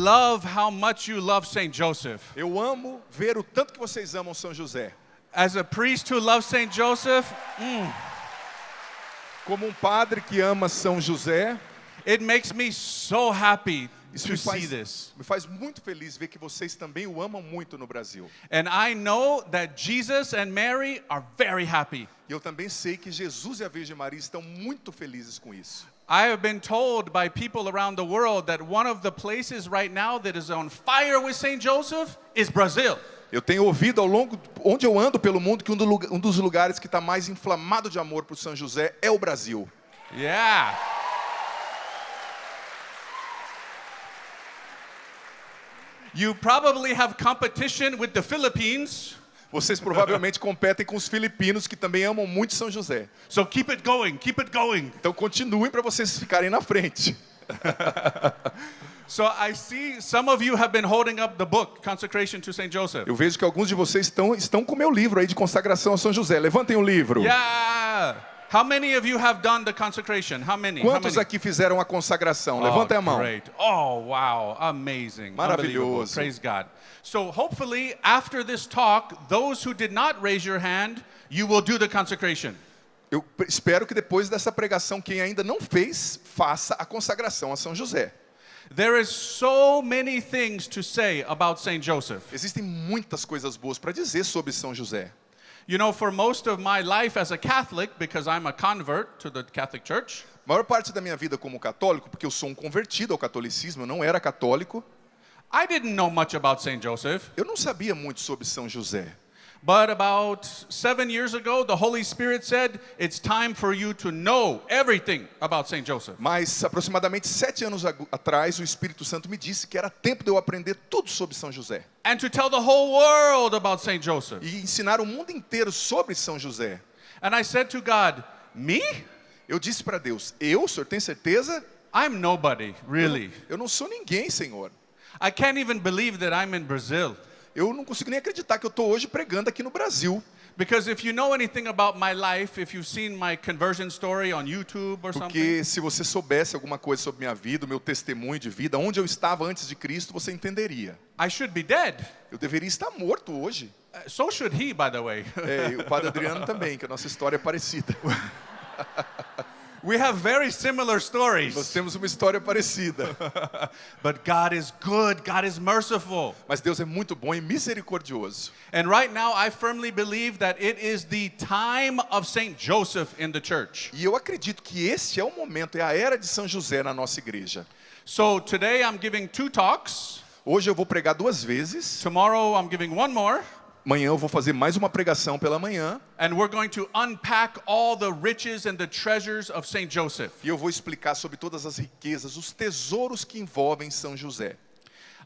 love how much you love Saint Joseph. Eu amo ver o tanto que vocês amam São José. As a priest who loves Saint Joseph, Como padre que ama São José, it makes me so happy isso to see this. me faz muito feliz ver que vocês também o amam muito no Brasil. And I know that Jesus and Mary are very happy. E eu também sei que Jesus e a Virgem Maria estão muito felizes com isso. I have been told by people around the world that one of the places right now that is on fire with Saint Joseph is Brazil. Eu tenho ouvido ao longo, onde eu ando pelo mundo, que um dos lugares que está mais inflamado de amor por São José é o Brasil. Yeah. You probably have competition with the Philippines. Vocês provavelmente competem com os filipinos, que também amam muito São José. So keep it going, keep it going. Então continuem para vocês ficarem na frente. So I see some of you have been holding up the book, Consecration to Saint Joseph. Eu vejo que alguns de vocês estão com o meu livro aí de consagração a São José. Levantem o livro. Yeah. How many of you have done the consecration? How many? Quantos aqui fizeram a consagração? Levantem a mão. Great. Oh, wow. Amazing. Maravilhoso. Unbelievable. Praise God. So hopefully after this talk, those who did not raise your hand, you will do the consecration. Eu espero que depois dessa pregação, quem ainda não fez, faça a consagração a São José. There is so many things to say about Saint Joseph. Existem muitas coisas boas para dizer sobre São José. You know, for most of my life as a Catholic, because I'm a convert to the Catholic Church, A maior parte da minha vida como católico, porque eu sou um convertido ao catolicismo, eu não era católico, I didn't know much about Saint Joseph. eu não sabia muito sobre São José. But about 7 years ago, the Holy Spirit said, it's time for you to know everything about Saint Joseph. Mas aproximadamente 7 anos atrás, o Espírito Santo me disse que era tempo de eu aprender tudo sobre São José. And to tell the whole world about Saint Joseph. E ensinar o mundo inteiro sobre São José. And I said to God, me? Eu disse para Deus, o senhor tem certeza? I'm nobody, really. Eu não sou ninguém, Senhor. I can't even believe that I'm in Brazil. Eu não consigo nem acreditar que eu estou hoje pregando aqui no Brasil. Because if you know anything about my life, if you've seen my conversion story on YouTube or something, Porque se você soubesse alguma coisa sobre minha vida, o meu testemunho de vida, onde eu estava antes de Cristo, você entenderia. I should be dead. Eu deveria estar morto hoje. So should he, by the way. E o Padre Adriano também, que a nossa história é parecida. We have very similar Nós stories. temos uma história parecida. But God is good, God is merciful. Mas Deus é muito bom e misericordioso. And right now I firmly believe that it is the time of Saint Joseph in the church. E eu acredito que esse é o momento, é a era de São José na nossa igreja. So today I'm giving 2 talks. Hoje eu vou pregar 2 vezes. Tomorrow I'm giving 1 more. Amanhã eu vou fazer mais uma pregação pela manhã. And we're going to unpack all the riches and the treasures of Saint Joseph. E eu vou explicar sobre todas as riquezas, os tesouros que envolvem São José.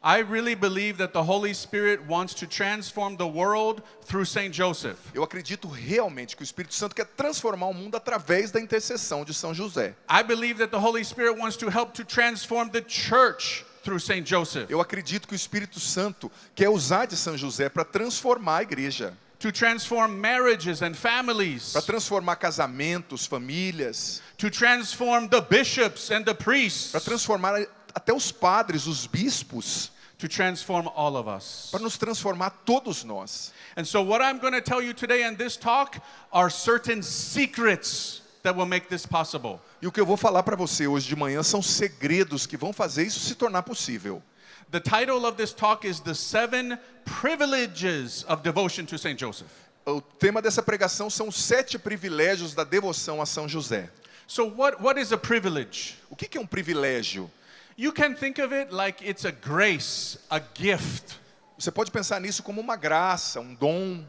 I really believe that the Holy Spirit wants to transform the world through Saint Joseph. Eu acredito realmente que o Espírito Santo quer transformar o mundo através da intercessão de São José. I believe that the Holy Spirit wants to help to transform the church through Saint Joseph. Eu acredito que o Espírito Santo quer usar de São José para transformar a igreja. To transform marriages and families. Para transformar casamentos, famílias. To transform the bishops and the priests. Para transformar até os padres, os bispos. To transform all of us. Para nos transformar todos nós. And so what I'm going to tell you today in this talk are certain secrets that will make this possible. E o que eu vou falar para você hoje de manhã são segredos que vão fazer isso se tornar possível. The title of this talk is The 7 Privileges of Devotion to Saint Joseph. O tema dessa pregação são os 7 privilégios da devoção a São José. So what is a privilege? O que é um privilégio? You can think of it like it's a grace, a gift. Você pode pensar nisso como uma graça, um dom.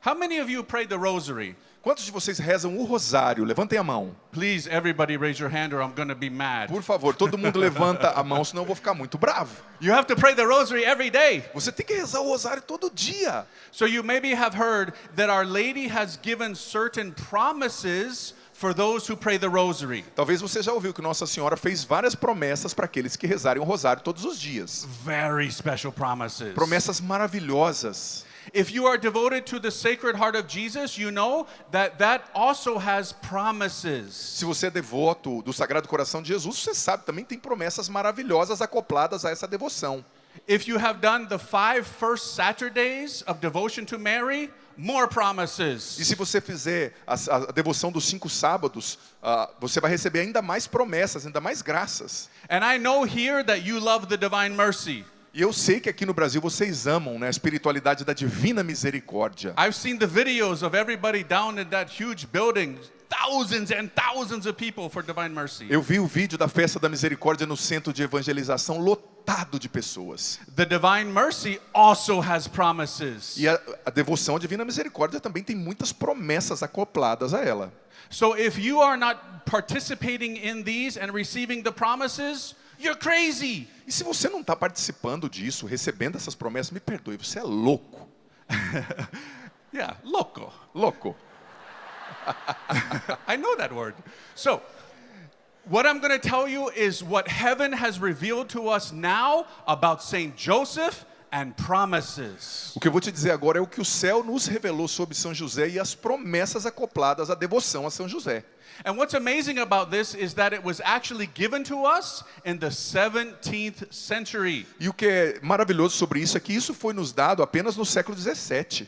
How many of you pray the rosary? Quantos de vocês rezam o rosário? Levantem a mão. Please, everybody raise your hand or I'm going to be mad. Por favor, todo mundo levanta a mão, senão eu vou ficar muito bravo. You have to pray the rosary every day. Você tem que rezar o rosário todo dia. So you maybe have heard that Our Lady has given certain promises for those who pray the rosary. Talvez você já ouviu que Nossa Senhora fez várias promessas para aqueles que rezarem o rosário todos os dias. Very special promises. Promessas maravilhosas. If you are devoted to the Sacred Heart of Jesus, you know that that also has promises. Se você é devoto do Sagrado Coração de Jesus, você sabe, também tem promessas maravilhosas acopladas a essa devoção. If you have done the 5 first Saturdays of devotion to Mary, more E promises. se você fizer a devoção dos 5 sábados, você vai receber ainda mais promessas, ainda mais graças. And I know here that you love the divine mercy. E eu sei que aqui no Brasil vocês amam, né, a espiritualidade da divina misericórdia. I've seen the videos of everybody down in that huge building, thousands and thousands of people for divine mercy. Eu vi o vídeo da Festa da Misericórdia no centro de evangelização lotado de pessoas. The divine mercy also has promises. E a devoção à divina misericórdia também tem muitas promessas acopladas a ela. So if you are not participating in these and receiving the promises, you're crazy. E se você não está participando disso, recebendo essas promessas, me perdoe, você é louco. Yeah, loco. Louco. I know that word. So, what I'm going to tell you is what heaven has revealed to us now about Saint Joseph and promises. O que eu vou te dizer agora é o que o céu nos revelou sobre São José e as promessas acopladas à devoção a São José. And what's amazing about this is that it was actually given to us in the 17th century. E o que é maravilhoso sobre isso é que isso foi nos dado apenas no século 17.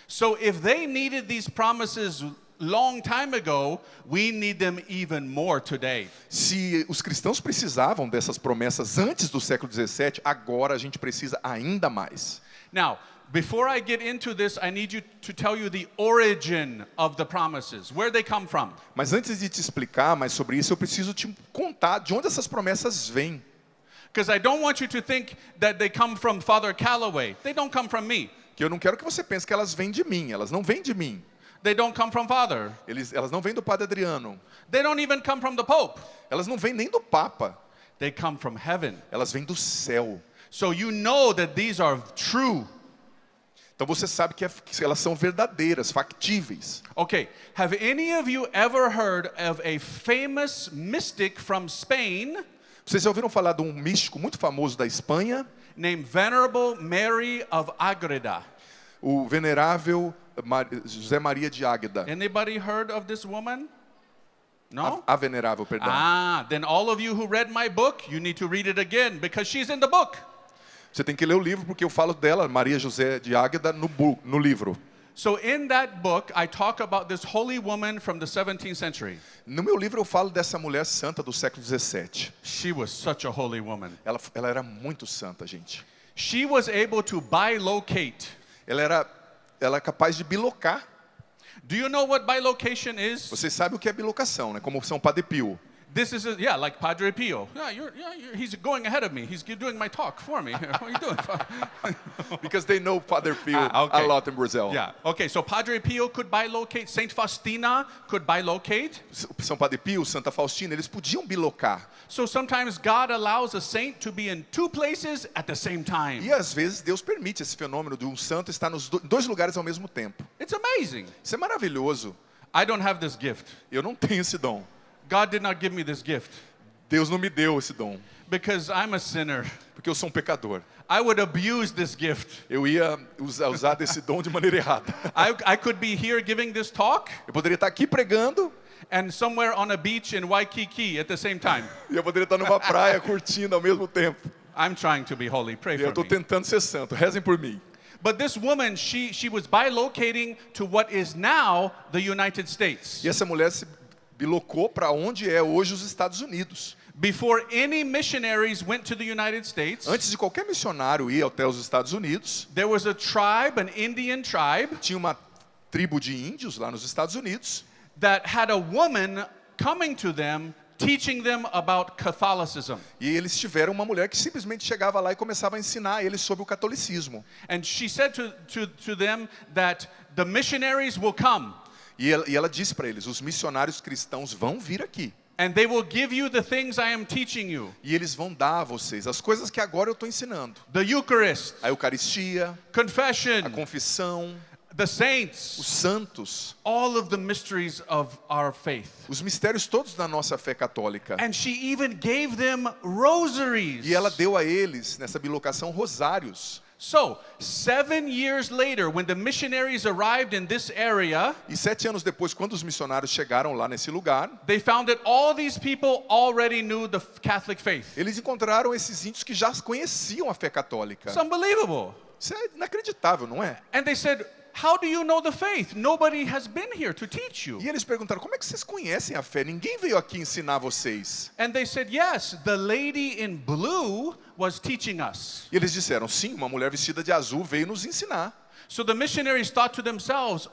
So if they needed these promises long time ago, we need them even more today. Se os cristãos precisavam dessas promessas antes do século 17, agora a gente precisa ainda mais. Now, before I get into this, I need you to tell you the origin of the promises, where they come from. Mas antes de te explicar mais sobre isso, eu preciso te contar de onde essas promessas vêm. Because I don't want you to think that they come from Father Calloway. They don't come from me. Que eu não quero que você pense que elas vêm de mim, elas não vêm de mim. They don't come from Father. Elas não vêm do Padre Adriano. They don't even come from the Pope. Elas não vêm nem do Papa. They come from heaven. Elas vêm do céu. So you know that these are true. Então você sabe que elas são verdadeiras, factíveis. Okay, have any of you ever heard of a famous mystic from Spain Vocês já ouviram falar de um místico muito famoso da Espanha? named Venerable Mary of Agreda? O venerável José Maria de Águeda. Anybody heard of this woman? No? A venerável, perdão. Then all of you who read my book, you need to read it again because she's in the book. Você tem que ler o livro porque eu falo dela, Maria José de Águeda, no livro. So in that book, I talk about this holy woman from the 17th century. No meu livro eu falo dessa mulher santa do século 17. She was such a holy woman. Ela era muito santa, gente. She was able to bilocate. Ela é capaz de bilocar. Do you know what bilocation is? Vocês sabem o que é bilocação, né? Como São Padre Pio. This is, like Padre Pio. He's going ahead of me. He's doing my talk for me. What are you doing? Because they know Padre Pio okay. a lot in Brazil. Yeah. Okay, so Padre Pio could bilocate. Saint Faustina could bilocate. São Padre Pio, Santa Faustina, eles podiam bilocar. So sometimes God allows a saint to be in 2 places at the same time. E às vezes Deus permite esse fenômeno de um santo estar nos 2 lugares ao mesmo tempo. It's amazing. Isso é maravilhoso. I don't have this gift. Eu não tenho esse dom. God did not give me this gift Deus não me deu esse dom. because I'm a sinner. Porque eu sou um pecador. I would abuse this gift. Eu ia usar desse dom de maneira errada. I could be here giving this talk Eu poderia estar aqui pregando and somewhere on a beach in Waikiki at the same time. e eu poderia estar numa praia curtindo ao mesmo tempo. I'm trying to be holy. Pray E eu for estou me. tentando ser santo. Rezem por mim. But this woman, she was bilocating to what is now the United States. E essa mulher se bilocou para onde é hoje os Estados Unidos. Before any missionaries went to the United States, Antes de qualquer missionário ir até os Estados Unidos, there was a tribe, an Indian tribe, tinha uma tribo de índios lá nos Estados Unidos that had a woman coming to them, teaching them about Catholicism. e eles tiveram uma mulher que simplesmente chegava lá e começava a ensinar eles sobre o catolicismo. And she said to them that the missionaries will come. E ela disse para eles, os missionários cristãos vão vir aqui. And they will give you the things I am teaching you. E eles vão dar a vocês as coisas que agora eu estou ensinando. The Eucharist, A Eucaristia, a confession, confissão, the os saints, santos, all of the mysteries of our faith. os mistérios todos da nossa fé católica. And she even gave them rosaries. E ela deu a eles, nessa bilocação, rosários. So, 7 years later, when the missionaries arrived in this area, E 7 anos depois, quando os missionários chegaram lá nesse lugar, they found that all these people already knew the Catholic faith. eles encontraram esses índios que já conheciam a fé católica. It's unbelievable. Isso é inacreditável, não é? And they said, how do you know the faith? Nobody has been here to teach you. E eles perguntaram, como é que vocês conhecem a fé? Ninguém veio aqui ensinar vocês. And they said, yes, the lady in blue was teaching us. E eles disseram, sim, uma mulher vestida de azul veio nos ensinar. So the missionaries thought to themselves,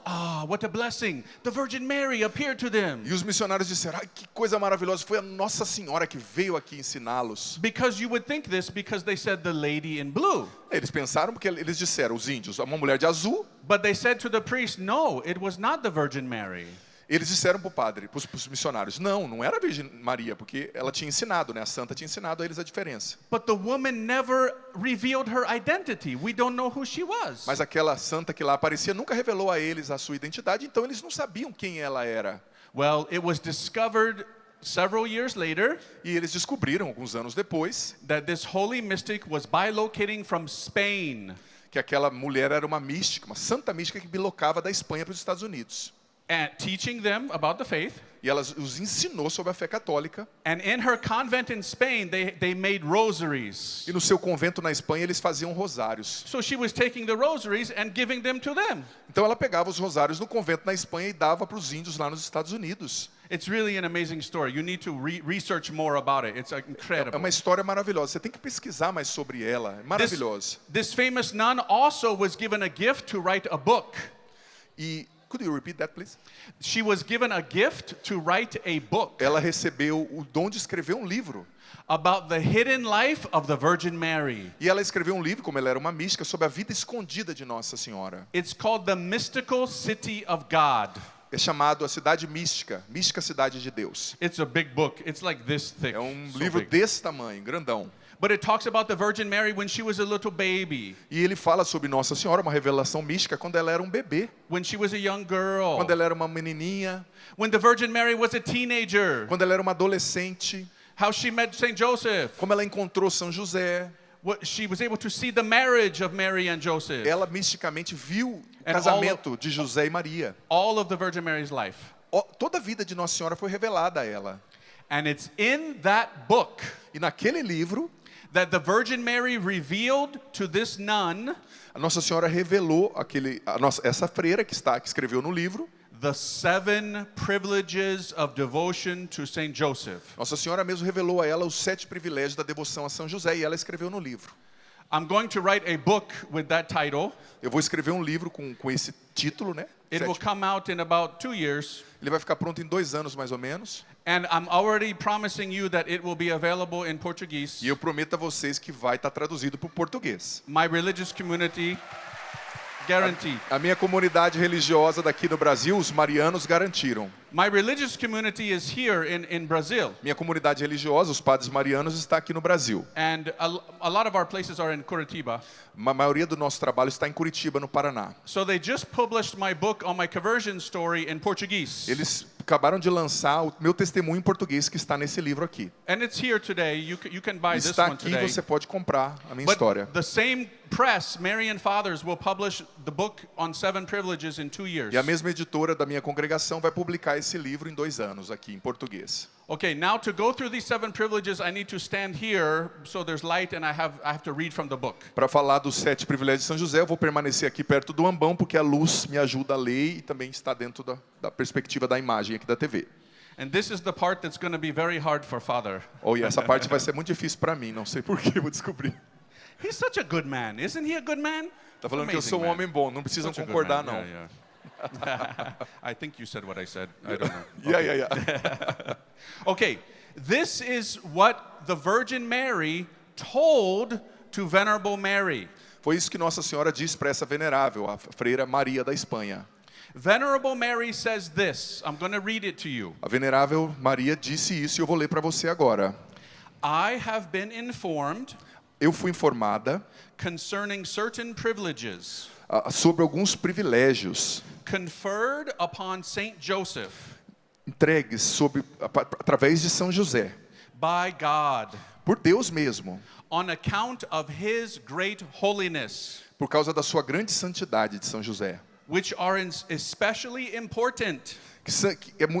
what a blessing. The Virgin Mary appeared to them. E os missionários disseram, ai, que coisa maravilhosa, foi a Nossa Senhora que veio aqui ensiná-los. Because you would think this because they said the lady in blue. Eles pensaram porque eles disseram, os índios, uma mulher de azul. But they said to the priest, no, it was not the Virgin Mary. Eles disseram para o padre, para os missionários, não era a Virgem Maria, porque ela tinha ensinado, né? A santa tinha ensinado a eles a diferença. But the woman never revealed her identity. We don't know who she was. Mas aquela santa que lá aparecia nunca revelou a eles a sua identidade, então eles não sabiam quem ela era. Well, it was discovered several years later E eles descobriram, alguns anos depois, that this holy mystic was bilocating from Spain que aquela mulher era uma mística, uma santa mística que bilocava da Espanha para os Estados Unidos. and teaching them about the faith. E ela os ensinou sobre a fé católica. And in her convent in Spain, they made rosaries. E no seu convento na Espanha, eles faziam rosários. So she was taking the rosaries and giving them to them. Então ela pegava os rosários no convento na Espanha e dava para os índios lá nos Estados Unidos. It's really an amazing story. You need to research more about it. It's É incredible. uma história maravilhosa. Você tem que pesquisar mais sobre ela. É maravilhosa. This famous nun also was given a gift to write a book. E could you repeat that, please? She was given a gift to write a book Ela recebeu o dom de escrever um livro. about the hidden life of the Virgin Mary. E ela escreveu um livro, como ela era uma mística, sobre a vida escondida de Nossa Senhora. It's called The Mystical City of God. É chamado A Cidade Mística, Mística Cidade de Deus. It's a big book. It's like this thick. É um so livro big. desse tamanho, grandão. But it talks about the Virgin Mary when she was a little baby, E ele fala sobre Nossa Senhora, uma revelação mística, quando ela era um bebê, when she was a young girl, quando ela era uma menininha, when the Virgin Mary was a teenager, quando ela era uma adolescente, how she met Saint Joseph, como ela encontrou São José. what she was able to see the marriage of Mary and Joseph, Ela misticamente viu o And casamento de José e Maria. all of the Virgin Mary's life. Toda a vida de Nossa Senhora foi revelada a ela. And it's in that book E naquele livro, that the Virgin Mary revealed to this nun a Nossa Senhora revelou essa freira que escreveu no livro. the 7 privileges of devotion to Saint Joseph. Nossa Senhora mesmo revelou a ela os 7 privilégios da devoção a São José e ela escreveu no livro. I'm going to write a book with that title. Eu vou escrever um livro com esse título, né? It will come out in about 2 years. Ele vai ficar pronto em 2 anos mais ou menos. And I'm already promising you that it will be available in Portuguese. E eu prometo a vocês que vai estar traduzido para o português. My religious community guarantee. A minha comunidade religiosa daqui no Brasil, os marianos, garantiram. My religious community is here in Brazil. Minha comunidade religiosa, os padres marianos, está aqui no Brasil. And a lot of our places are in Curitiba. A maioria do nosso trabalho está em Curitiba, no Paraná. So they just published my book on my conversion story in Portuguese. Eles acabaram de lançar o meu testemunho em português que está nesse livro aqui. And it's here today. You can buy this Está one aqui, today. você pode comprar a minha But história. the same press, Marian Fathers, will publish the book on 7 privileges in 2 years. E a mesma editora da minha congregação vai publicar esse livro em 2 anos aqui em português. Okay, now to go through these 7 privileges, I need to stand here so there's light and I have to read from the book. Para falar dos 7 privilégios de São José, eu vou permanecer aqui perto do ambão, porque a luz me ajuda a ler e também está dentro da perspectiva da imagem aqui da TV. And this is the part that's going to be very hard for Father. E essa parte vai ser muito difícil para mim, não sei porquê, vou descobrir. He's such a good man. Isn't he a good man? Tá falando que eu Amazing sou um man. homem bom, não precisam Such a good concordar man. não. Yeah, yeah. I think you said what I said. I don't know. Yeah. Okay, this is what the Virgin Mary told to Venerable Mary. Foi isso que Nossa Senhora disse para essa venerável, a freira Maria da Espanha. Venerable Mary says this. I'm going to read it to you. A venerável Maria disse isso e eu vou ler para você agora. I have been informed Eu fui informada concerning certain privileges sobre alguns privilégios conferred upon Saint Joseph entregues através de São José, by God por Deus mesmo, on account of his great holiness, por causa da sua grande santidade de São José. which are especially important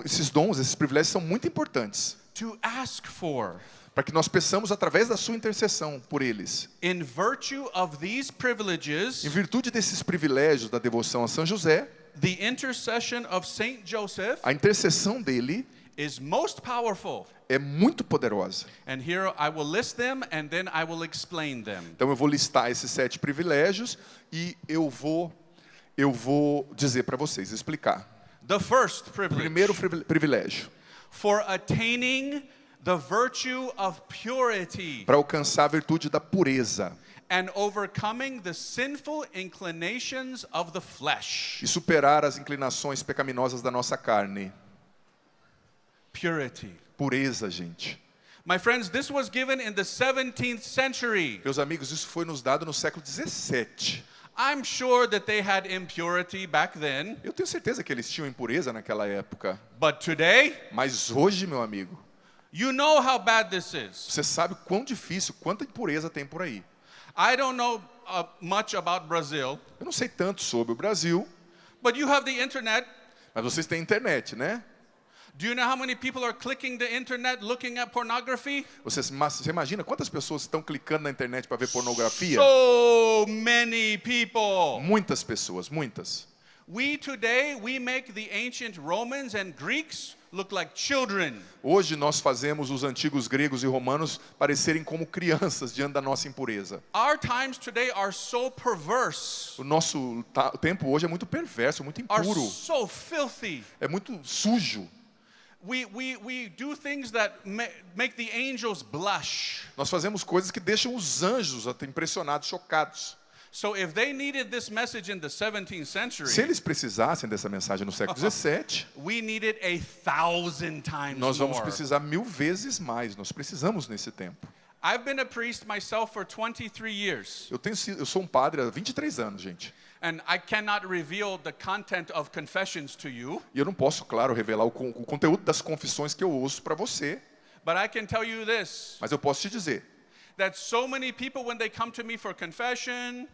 Esses dons, esses privilégios são muito importantes to ask for. para que nós peçamos através da sua intercessão por eles. In virtue of these privileges, Em virtude desses privilégios da devoção a São José, the intercession of Saint Joseph a intercessão dele is most powerful. é muito poderosa. And here I will list them and then I will explain them. Então eu vou listar esses 7 privilégios e eu vou dizer para vocês, explicar. The first O privilege, primeiro privilégio, for attaining the virtue of purity para alcançar a virtude da pureza and overcoming the sinful inclinations of the flesh. e superar as inclinações pecaminosas da nossa carne. Purity. Pureza, gente. My friends, this was given in the 17th century. Meus amigos, isso foi nos dado no século 17. I'm sure that they had impurity back then, Eu tenho certeza que eles tinham impureza naquela época. but today, Mas hoje, meu amigo, you know how bad this is. você sabe quão difícil, quanta impureza tem por aí. I don't know much about Brazil, Eu não sei tanto sobre o Brasil, but you have the internet. mas vocês têm internet, né? Do you know how many people are clicking the internet looking at pornography? Você imagina quantas pessoas estão clicando na internet para ver pornografia? So many people. Muitas pessoas, muitas. We today, we make the ancient Romans and Greeks look like children. Hoje nós fazemos os antigos gregos e romanos parecerem como crianças diante da nossa impureza. Our times today are so perverse, O nosso tempo hoje é muito perverso, muito are impuro, so filthy. é muito sujo. We do things that make the angels blush. Nós fazemos coisas que deixam os anjos até impressionados, chocados. So if they needed this message in the 17th century, Se eles precisassem dessa mensagem no século 17, we need it 1,000 times nós vamos more. precisar 1000 vezes mais. Nós precisamos nesse tempo. I've been a priest myself for 23 years, Eu sou um padre há 23 anos, gente. and I cannot reveal the content of confessions to you, E eu não posso, claro, revelar o conteúdo das confissões que eu ouço para você, but I can tell you this, mas eu posso te dizer, that so many people when they come to me for confession,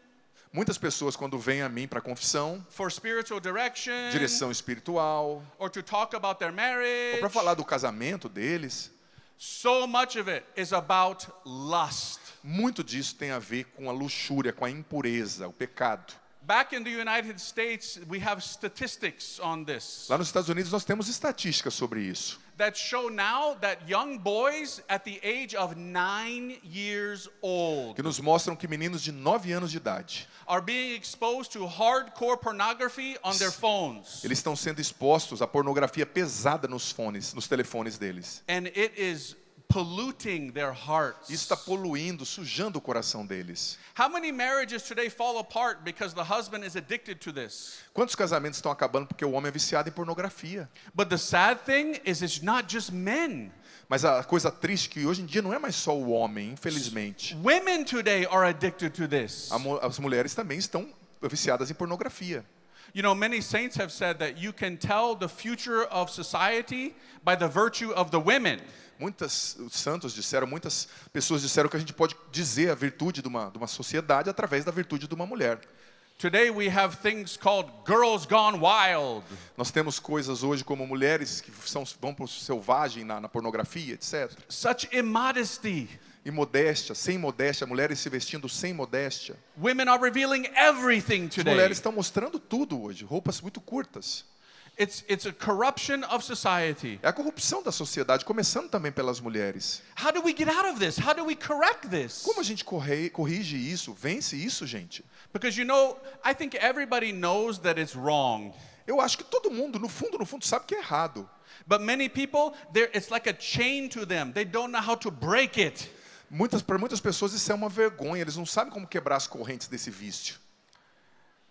muitas pessoas quando vêm a mim para confissão, for spiritual direction, direção espiritual, or to talk about their ou marriage, para falar do casamento deles, so much of it is about lust. muito disso tem a ver com a luxúria, com a impureza, o pecado. Back in the United States, we have statistics on this Lá nos Estados Unidos nós temos estatísticas sobre isso, that show now that young boys at the age of 9 years old que nos mostram que meninos de 9 anos de idade, are being exposed to hardcore pornography on their phones. eles estão sendo expostos à pornografia pesada nos telefones deles. And it is polluting their hearts. Isso está poluindo, sujando o coração deles. How many marriages today fall apart because the husband is addicted to this? Quantos casamentos estão acabando porque o homem é viciado em pornografia? But the sad thing is it's not just men. Mas a coisa triste é que hoje em dia não é mais só o homem, infelizmente. Women today are addicted to this. As mulheres também estão viciadas em pornografia. You know, many saints have said that you can tell the future of society by the virtue of the women. Muitas santos disseram, muitas pessoas disseram que a gente pode dizer a virtude de uma sociedade através da virtude de uma mulher. Today we have things called girls gone wild. Nós temos coisas hoje como mulheres que vão para o selvagem na pornografia, etc. Such immodesty. Imodéstia, sem modéstia, mulheres se vestindo sem modéstia. Women are revealing everything As today. mulheres estão mostrando tudo hoje, roupas muito curtas. It's a corruption of society. É a corrupção da sociedade, começando também pelas mulheres. How do we get out of this? How do we correct this? Como a gente corrige isso, vence isso, gente? Because you know, I think everybody knows that it's wrong. Eu acho que todo mundo, no fundo, sabe que é errado. But many people, it's like a chain to them. They don't know how to break it. Para muitas pessoas isso é uma vergonha, eles não sabem como quebrar as correntes desse vício.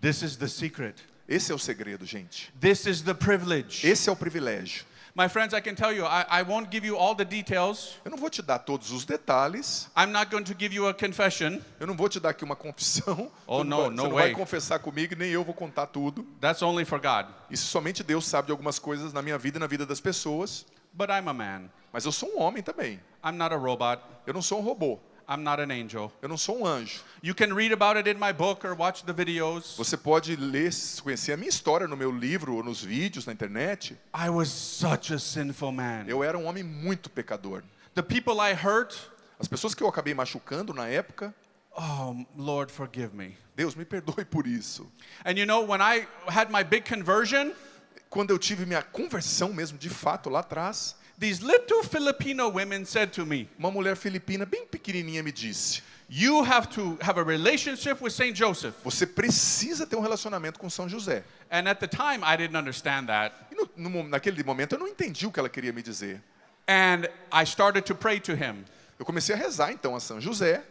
This is the secret. Esse é o segredo, gente. This is the privilege. Esse é o privilégio. My friends, I can tell you, I won't give you all the details. Eu não vou te dar todos os detalhes. I'm not going to give you a confession. Eu não vou te dar aqui uma confissão. Oh, Você no, você no não vai way. confessar comigo, nem eu vou contar tudo. That's only for God. Isso somente Deus sabe de algumas coisas na minha vida e na vida das pessoas. But I'm a man. Mas eu sou um homem também. I'm not a robot. Eu não sou um robô. I'm not an angel. Eu não sou um anjo. You can read about it in my book or watch the videos. Você pode ler, conhecer a minha história no meu livro ou nos vídeos na internet. I was such a sinful man. Eu era um homem muito pecador. The people I hurt, As pessoas que eu acabei machucando na época, oh, Lord, forgive me. Deus me perdoe por isso. And you know, when I had my big conversion, Quando eu tive minha conversão mesmo, de fato, lá atrás, these little Filipino women said to me, uma mulher filipina bem pequenininha me disse: you have to have a relationship with Saint Joseph. você precisa ter um relacionamento com São José. And at the time, I didn't understand that. E naquele momento eu não entendi o que ela queria me dizer. And I started to pray to him. Eu comecei a rezar então a São José.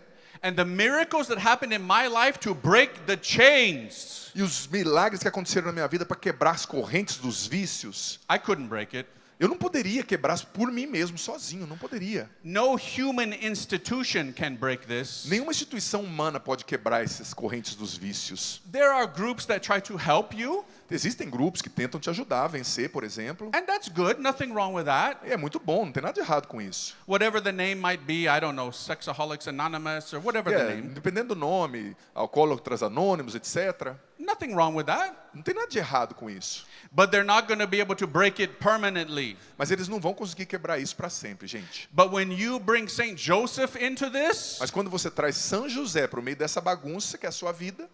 And the miracles that happened in my life to break the chains, E os milagres que aconteceram na minha vida para quebrar as correntes dos vícios, I couldn't break it. eu não poderia quebrar por mim mesmo, sozinho, não poderia. No human institution can break this. Nenhuma instituição humana pode quebrar essas correntes dos vícios. There are groups that try to help you, Existem grupos que tentam te ajudar a vencer, por exemplo. and that's good, nothing wrong with that. E é muito bom, não tem nada de errado com isso. Whatever the name might be, I don't know, Sexaholics Anonymous or whatever the name. Dependendo do nome, alcoólatras anônimos, etc. Nothing wrong with that. Não tem nada de errado com isso. But they're not going to be able to break it permanently. Mas eles não vão conseguir quebrar isso para sempre, gente. But when you bring Saint Joseph into this, Mas quando você traz São José para o meio dessa bagunça que é a sua vida,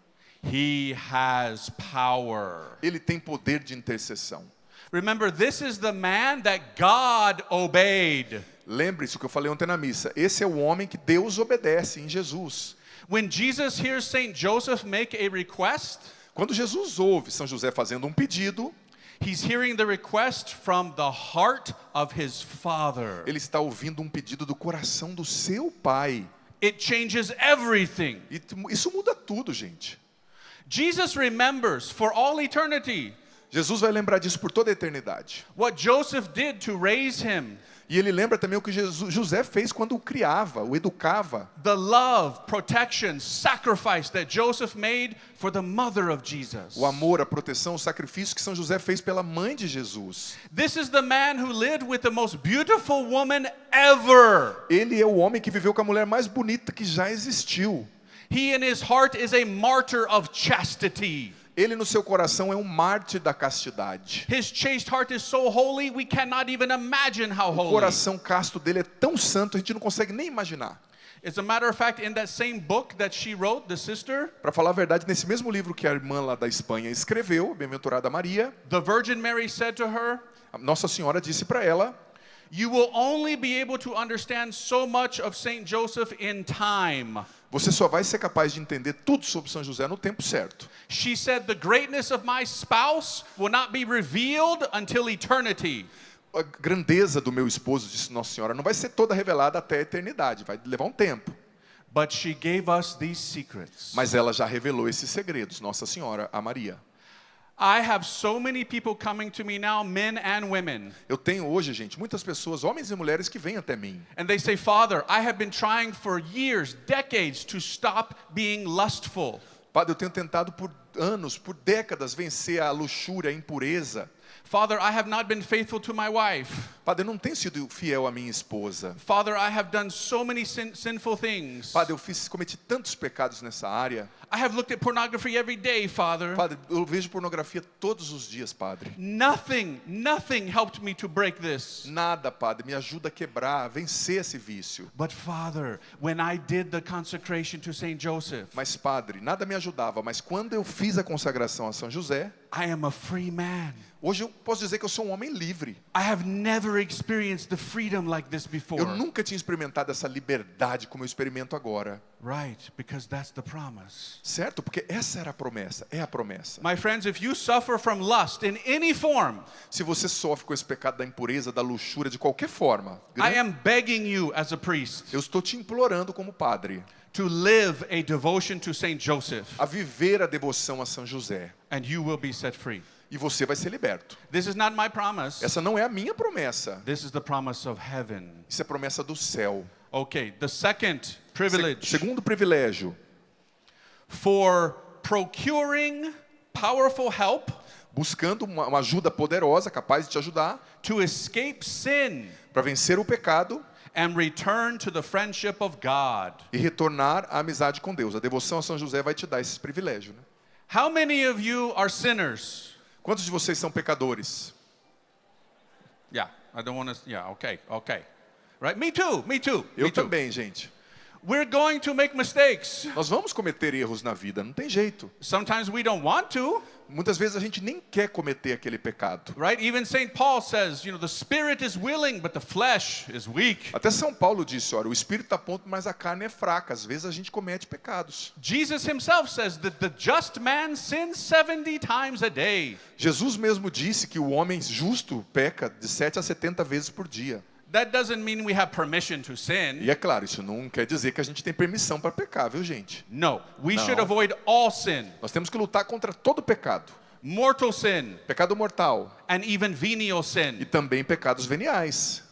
he has power. ele tem poder de intercessão. Remember, this is the man that God obeyed. Lembre-se o que eu falei ontem na missa. Esse é o homem que Deus obedece em Jesus. When Jesus hears Saint Joseph make a request, Quando Jesus ouve São José fazendo um pedido, he's hearing the request from the heart of his father. ele está ouvindo um pedido do coração do seu pai. It changes everything. E isso muda tudo, gente. Jesus remembers for all eternity Jesus vai lembrar disso por toda a eternidade. what Joseph did to raise him. E ele lembra também o que José fez quando o criava, o educava. The love, protection, sacrifice that Joseph made for the mother of Jesus. O amor, a proteção, o sacrifício que São José fez pela mãe de Jesus. This is the man who lived with the most beautiful woman ever. Ele é o homem que viveu com a mulher mais bonita que já existiu. He in his heart is a martyr of chastity. Ele no seu coração é um mártir da castidade. His chaste heart is so holy we cannot even imagine how O holy. coração casto dele é tão santo, a gente não consegue nem imaginar. As a matter of fact, in that same book that she wrote, the sister, Para falar a verdade, nesse mesmo livro que a irmã lá da Espanha escreveu, Bem-aventurada Maria, the Virgin Mary said to her, a Nossa Senhora disse para ela: you will only be able to understand so much of Saint Joseph in time. você só vai ser capaz de entender tudo sobre São José no tempo certo. She said, the greatness of my spouse will not be revealed until eternity. A grandeza do meu esposo, disse Nossa Senhora, não vai ser toda revelada até a eternidade, vai levar um tempo. But she gave us these secrets. Mas ela já revelou esses segredos, Nossa Senhora, a Maria. I have so many people coming to me now, men and women. Eu tenho hoje, gente, muitas pessoas, homens e mulheres, que vêm até mim. And they say, Father, I have been trying for years, decades to stop being lustful. Padre, eu tenho tentado por anos, por décadas, vencer a luxúria, a impureza. Father, I have not been faithful to my wife. Padre, eu não tenho sido fiel à minha esposa. Father, I have done so many sinful things. Padre, eu cometi tantos pecados nessa área. I have looked at pornography every day, Father. Padre, eu vejo pornografia todos os dias, Padre. Nothing helped me to break this. Nada, Padre, me ajuda a quebrar, a vencer esse vício. But Father, when I did the consecration to Saint Joseph, Mas, Padre, nada me ajudava. Mas quando eu fiz a consagração a São José, I am a free man. hoje eu posso dizer que eu sou um homem livre. I have never experienced the freedom like this before. Eu nunca tinha experimentado essa liberdade como eu experimento agora. Right, because that's the promise. Certo? Porque essa era a promessa, é a promessa. My friends, if you suffer from lust in any form, Se você sofre com esse pecado da impureza, da luxúria, de qualquer forma, I am begging you as a priest eu estou te implorando como padre to live a devotion to Saint Joseph, a viver a devoção a São José. and you will be set free. E você vai ser liberto. This is not my promise. Essa não é a minha promessa. This is the promise of heaven. Isso é promessa do céu. Okay, the second privilege Segundo privilégio, for procuring powerful help buscando uma ajuda poderosa, capaz de te ajudar to escape sin para vencer o pecado and return to the friendship of God. E retornar à amizade com Deus. A devoção a São José vai te dar esse privilégio, né? How many of you are sinners? Quantos de vocês são pecadores? Yeah, I don't want to, yeah, okay. Right? Me too. Eu também, gente. We're going to make mistakes. Nós vamos cometer erros na vida, não tem jeito. Sometimes we don't want to, Muitas vezes a gente nem quer cometer aquele pecado. right? Even St. Paul says, the spirit is willing, but the flesh is weak. Até São Paulo disse, olha, o espírito está pronto, mas a carne é fraca. Às vezes a gente comete pecados. Jesus himself says that the just man sins 70 times a day. Jesus mesmo disse que o homem justo peca de 7 a 70 vezes por dia. That doesn't mean we have permission to E sin. é claro, isso não quer dizer que a gente tem permissão para pecar, viu, gente? No, we No. should avoid all sin, Nós temos que lutar contra todo pecado. mortal sin, Pecado mortal and even venial e sin. também pecados veniais.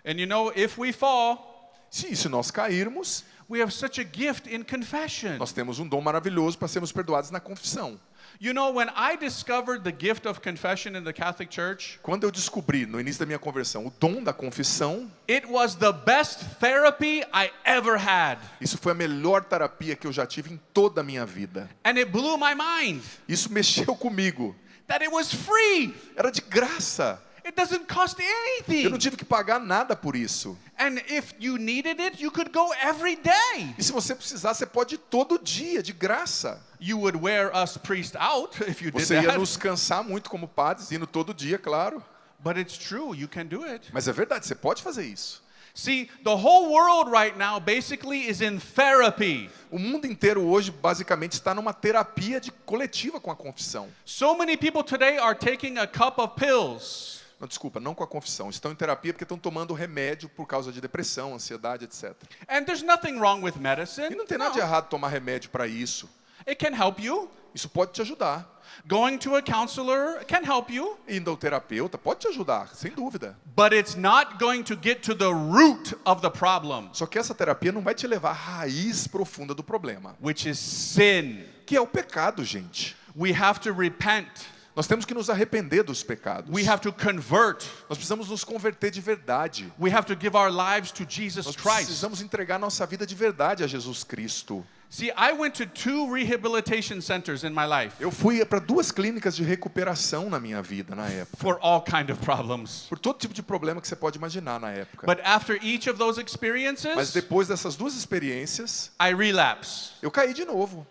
And if we fall, Se nós cairmos, we have such a gift in confession. nós temos um dom maravilhoso para sermos perdoados na confissão. When I discovered the gift of confession in the Catholic Church, Quando eu descobri, no início da minha conversão, o dom da confissão, it was the best therapy I ever had. isso foi a melhor terapia que eu já tive em toda a minha vida. And it blew my mind Isso mexeu comigo. that it was free. Era de graça. It doesn't cost Eu não anything. tive que pagar nada por isso. And if you needed it, you could go every day. E se você precisar, você pode ir todo dia, de graça. You would wear us priests out if you did Você ia that. nos cansar muito como padres, indo todo dia, claro. But it's true, you can do it. Mas é verdade, você pode fazer isso. See, the whole world right now basically is in therapy. O mundo inteiro hoje, basicamente, está numa terapia coletiva com a confissão. So many people today are taking a cup of pills. Não, desculpa, não com a confissão. Estão em terapia porque estão tomando remédio por causa de depressão, ansiedade, etc. And there's nothing wrong with E medicine. não tem nada de errado tomar remédio para isso. It can help you. Isso pode te ajudar. Going to a counselor can help you. Indo ao terapeuta pode te ajudar, sem dúvida. But it's not going to get to the root of the problem, Só que essa terapia não vai te levar à raiz profunda do problema, which is sin. que é o pecado, gente. We have to repent. Nós temos que nos arrepender dos pecados. We have to convert. Nós precisamos nos converter de verdade. We have to give our lives to Jesus Nós Christ. precisamos entregar nossa vida de verdade a Jesus Cristo. See, I went to 2 rehabilitation centers in my life Eu fui para 2 clínicas de recuperação na minha vida, na época. for all kind of problems. Por todo tipo de problema que você pode imaginar na época. But after each of those Mas experiences, depois dessas 2 experiências, I relapse. eu caí de novo.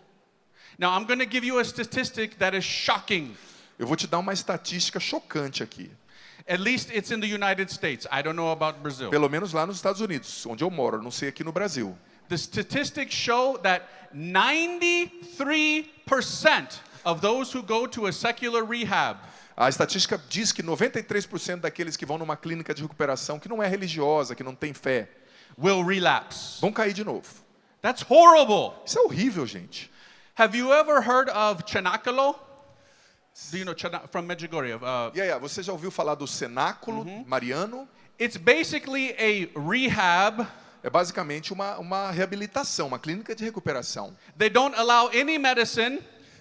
Now, I'm going to give you a statistic that is shocking. Eu vou te dar uma estatística chocante aqui. At least it's in the United States. I don't know about Brazil. Pelo menos lá nos Estados Unidos, onde eu moro, eu não sei aqui no Brasil. The statistics show that 93% of those who go to a secular rehab A estatística diz que 93% daqueles que vão numa clínica de recuperação que não é religiosa, que não tem fé, will relapse. vão cair de novo. That's horrible. Isso é horrível, gente. Have you ever heard of Chanakalo? Do you know from Medjugorje? Você já ouviu falar do cenáculo mariano? It's basically a rehab. É basicamente uma reabilitação, uma clínica de recuperação. They don't allow any medicine.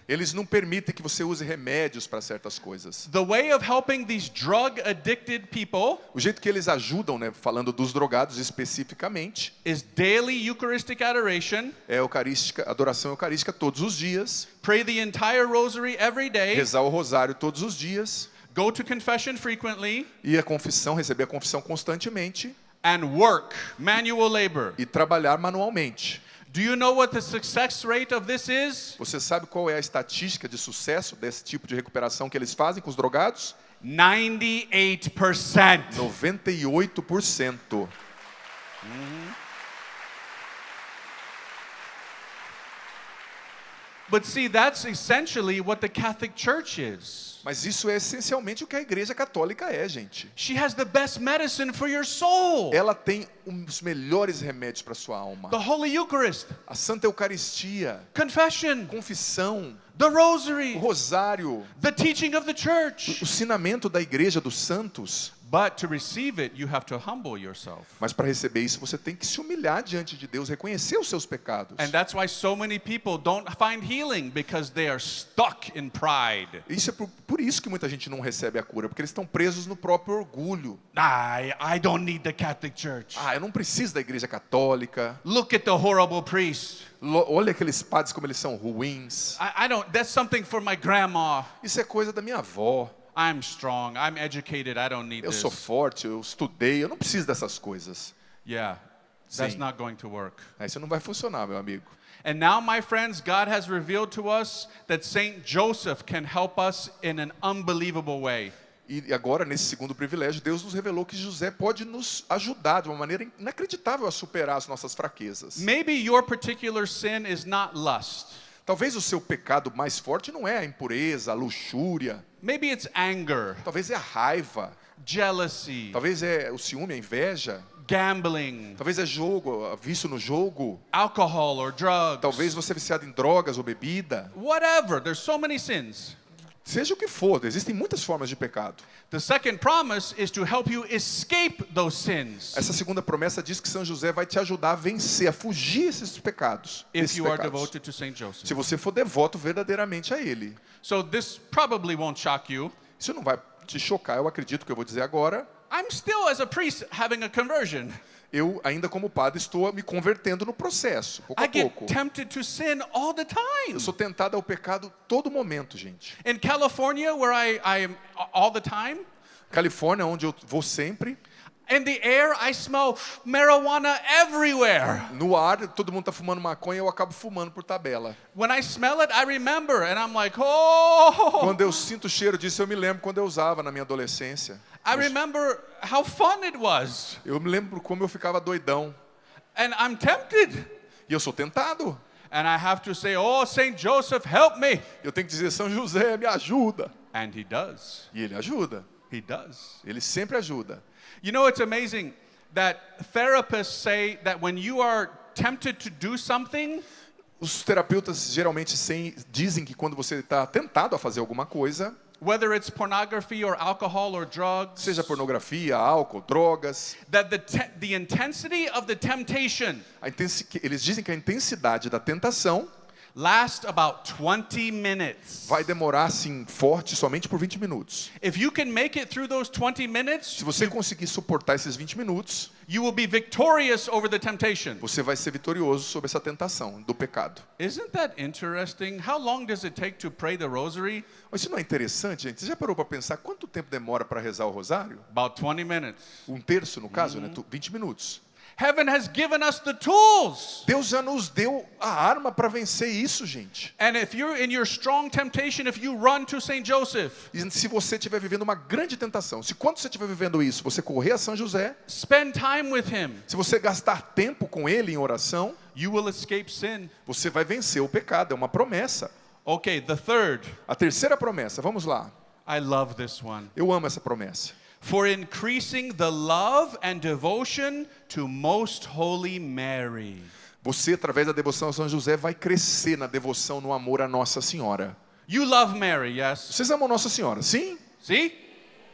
Eles não permitem que você use remédios para certas coisas. The way of helping these drug addicted people O jeito que eles ajudam, né, falando dos drogados especificamente, is daily Eucharistic adoration. é adoração eucarística todos os dias, Pray the entire rosary every day. rezar o rosário todos os dias, Go to confession frequently. ir à confissão, receber a confissão constantemente And work, manual labor. e trabalhar manualmente. Do you know what the success rate of this is? Você sabe qual é a estatística de sucesso desse tipo de recuperação que eles fazem com os drogados? 98%. 98%. But see, that's essentially what the Catholic Church is. Mas isso é essencialmente o que a Igreja Católica é, gente. She has the best medicine for your soul. Ela tem os melhores remédios para sua alma. The Holy Eucharist, A Santa Eucaristia, confession, confissão, the o rosary, rosário, the teaching of the church. o ensinamento da Igreja dos santos. But to receive it, you have to humble yourself. Mas para receber isso, você tem que se humilhar diante de Deus, reconhecer os seus pecados. And that's why so many people don't find healing, because they are stuck in pride. Isso é por isso que muita gente não recebe a cura, porque eles estão presos no próprio orgulho. I don't need the Catholic Church. Eu não preciso da igreja católica. Look at the horrible priest. Olha aqueles padres como eles são ruins. I don't, that's something for my grandma. Isso é coisa da minha avó. I'm strong, I'm educated, I don't need Eu this. sou forte, eu estudei, eu não preciso dessas coisas. Yeah, that's Sim. not going to work. Isso não vai funcionar, meu amigo. And now, my friends, God has revealed to us that Saint Joseph can help us in an unbelievable way. E agora, nesse segundo privilégio, Deus nos revelou que José pode nos ajudar de uma maneira inacreditável a superar as nossas fraquezas. Maybe your particular sin is not lust. Talvez o seu pecado mais forte não é a impureza, a luxúria. Maybe it's anger, Talvez é a raiva. jealousy, Talvez é o ciúme, a inveja. gambling, Talvez é jogo, vício no jogo. alcohol or drugs. Talvez você é viciado em drogas ou bebida. Whatever, there's so many sins. Seja o que for, existem muitas formas de pecado. The second promise is to help you escape those sins Essa segunda promessa diz que São José vai te ajudar a vencer, a fugir esses pecados. if Desses you are pecados. devoted to Saint Joseph. Se você for devoto verdadeiramente a ele. So this probably won't shock you. Isso não vai te chocar, eu acredito que eu vou dizer agora. I'm still, as a priest, having a conversion. Eu, ainda como padre, estou me convertendo no processo, pouco I a pouco. get tempted to sin all the time. Eu sou tentado ao pecado todo momento, gente. In California, where I am all the time, Califórnia, onde eu vou sempre, in the air, I smell marijuana everywhere. no ar, todo mundo está fumando maconha, eu acabo fumando por tabela. When I smell it, I remember, and I'm like, oh. Quando eu sinto o cheiro disso, eu me lembro quando eu usava na minha adolescência. I remember how fun it was. Eu me lembro como eu ficava doidão. And I'm tempted. E eu sou tentado. And I have to say, oh, Saint Joseph, help me. Eu tenho que dizer, São José, me ajuda. And he does. E ele ajuda. He does. Ele sempre ajuda. You know, it's amazing that therapists say that when you are tempted to do something, Os terapeutas geralmente dizem que quando você está tentado a fazer alguma coisa, whether it's pornography or alcohol or drugs, seja pornografia, álcool, drogas, that the intensity of the temptation eles dizem que a intensidade da tentação lasts about 20 minutes. vai demorar assim forte somente por 20 minutos. If you can make it through those 20 minutes, Se você conseguir suportar esses 20 minutos, you will be victorious over the temptation. você vai ser vitorioso sobre essa tentação do pecado. Isn't that interesting? How long does it take to pray the rosary? Mas isso não é interessante, gente? Você já parou para pensar quanto tempo demora para rezar o rosário? About 20 minutes. Um terço, no caso, né? 20 minutos. Heaven has given us the tools. Deus já nos deu a arma para vencer isso, gente. And if you're in your strong temptation, if you run to Saint Joseph, E se você estiver vivendo uma grande tentação, se quando você estiver vivendo isso, você correr a São José, spend time with him, se você gastar tempo com ele em oração, you will escape sin. você vai vencer o pecado, é uma promessa. Okay, the third. A terceira promessa, vamos lá. I love this one. Eu amo essa promessa. For increasing the love and devotion to Most Holy Mary. Você, através da devoção a São José, vai crescer na devoção, no amor a Nossa Senhora. You love Mary, yes? Vocês amam Nossa Senhora, sim? See?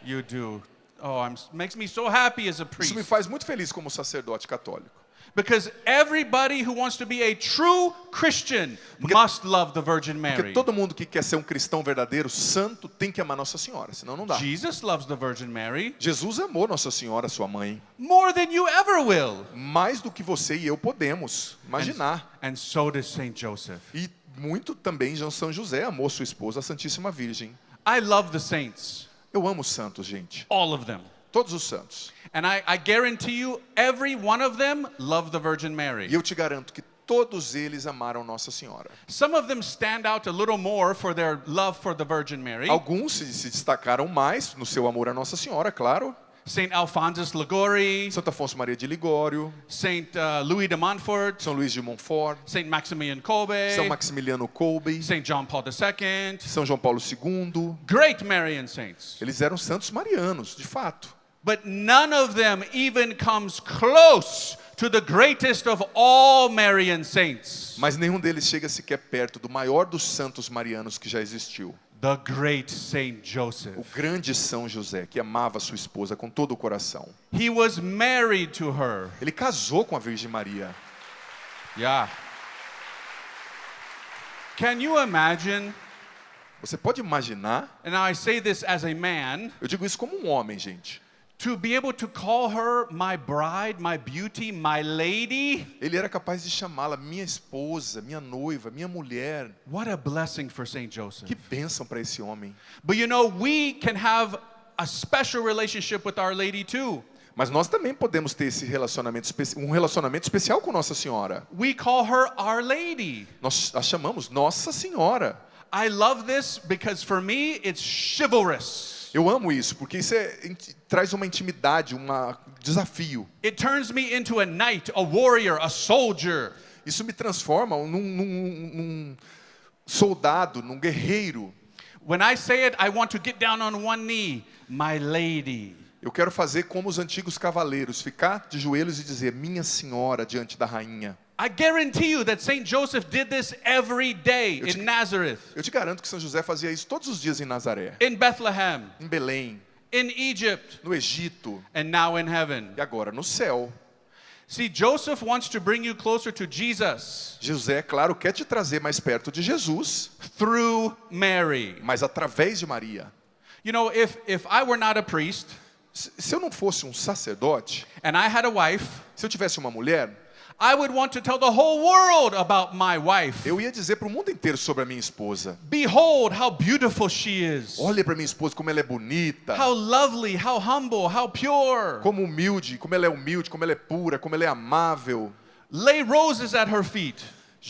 You do. Oh, makes me so happy as a Isso me priest. faz muito feliz como sacerdote católico. Because everybody who wants to be a true Christian must love the Virgin Porque Mary. todo mundo que quer ser um cristão verdadeiro, santo, tem que amar Nossa Senhora, senão não dá. Jesus loves the Virgin Mary Jesus amou Nossa Senhora, sua mãe, more than you ever will. mais do que você e eu podemos imaginar. And so does Saint Joseph. E muito também São José amou sua esposa, a Santíssima Virgem. I love the saints, Eu amo os santos, gente. all of them. Todos os santos. And I guarantee you, every one of them love the Virgin E Mary. eu te garanto que todos eles amaram Nossa Senhora. Some of them stand out a little more for their love for the Virgin Mary. Alguns se destacaram mais no seu amor a Nossa Senhora, claro. Saint Alphonsus Liguori, Santo Afonso Maria de Ligório, Saint Louis de Montfort, São Luís de Montfort, Saint Maximilian Kolbe, São Maximiliano Kolbe, Saint John Paul II. São João Paulo II. Great Marian saints. Eles eram santos marianos, de fato. But none of them even comes close to the greatest of all Marian saints, Mas nenhum deles chega sequer perto do maior dos santos marianos que já existiu. the great Saint O Joseph. grande São José, que amava sua esposa com todo o coração. He was married to her. Ele casou com a Virgem Maria. Yeah. Can you imagine? Você pode imaginar, And now I say this as a man, eu digo isso como um homem, gente. to be able to call her my bride, my beauty, my lady. Ele era capaz de chamá-la minha esposa, minha noiva, minha mulher. What a blessing for Saint Joseph. Que bênção para esse homem. But you know, we can have a special relationship with Our Lady too. Mas nós também podemos ter esse relacionamento, um relacionamento especial com Nossa Senhora. We call her Our Lady. Nós a chamamos Nossa Senhora. I love this because for me it's chivalrous. Eu amo isso, porque isso traz uma intimidade, um desafio. It turns me into a knight, a warrior, a soldier. Isso me transforma num soldado, num guerreiro. When I say it, I want to get down on one knee, my lady. Eu quero fazer como os antigos cavaleiros, ficar de joelhos e dizer, minha senhora, diante da rainha. I guarantee you that Saint Joseph did this every day in Nazareth, Eu te garanto que São José fazia isso todos os dias em Nazaré, in Bethlehem, em Belém, in Egypt, no Egito and now in heaven. e agora no céu. See, Joseph wants to bring you closer to Jesus José, claro, quer te trazer mais perto de Jesus, through Mary. mas através de Maria. You know, if I were not a priest Se eu não fosse um sacerdote, and I had a wife, se eu tivesse uma mulher, I would want to tell the whole world about my wife. eu ia dizer para o mundo inteiro sobre a minha esposa. Behold how beautiful she is. Olha para minha esposa como ela é bonita, How lovely, how humble, how pure. como humilde, como ela é pura, como ela é amável. Lay roses at her feet.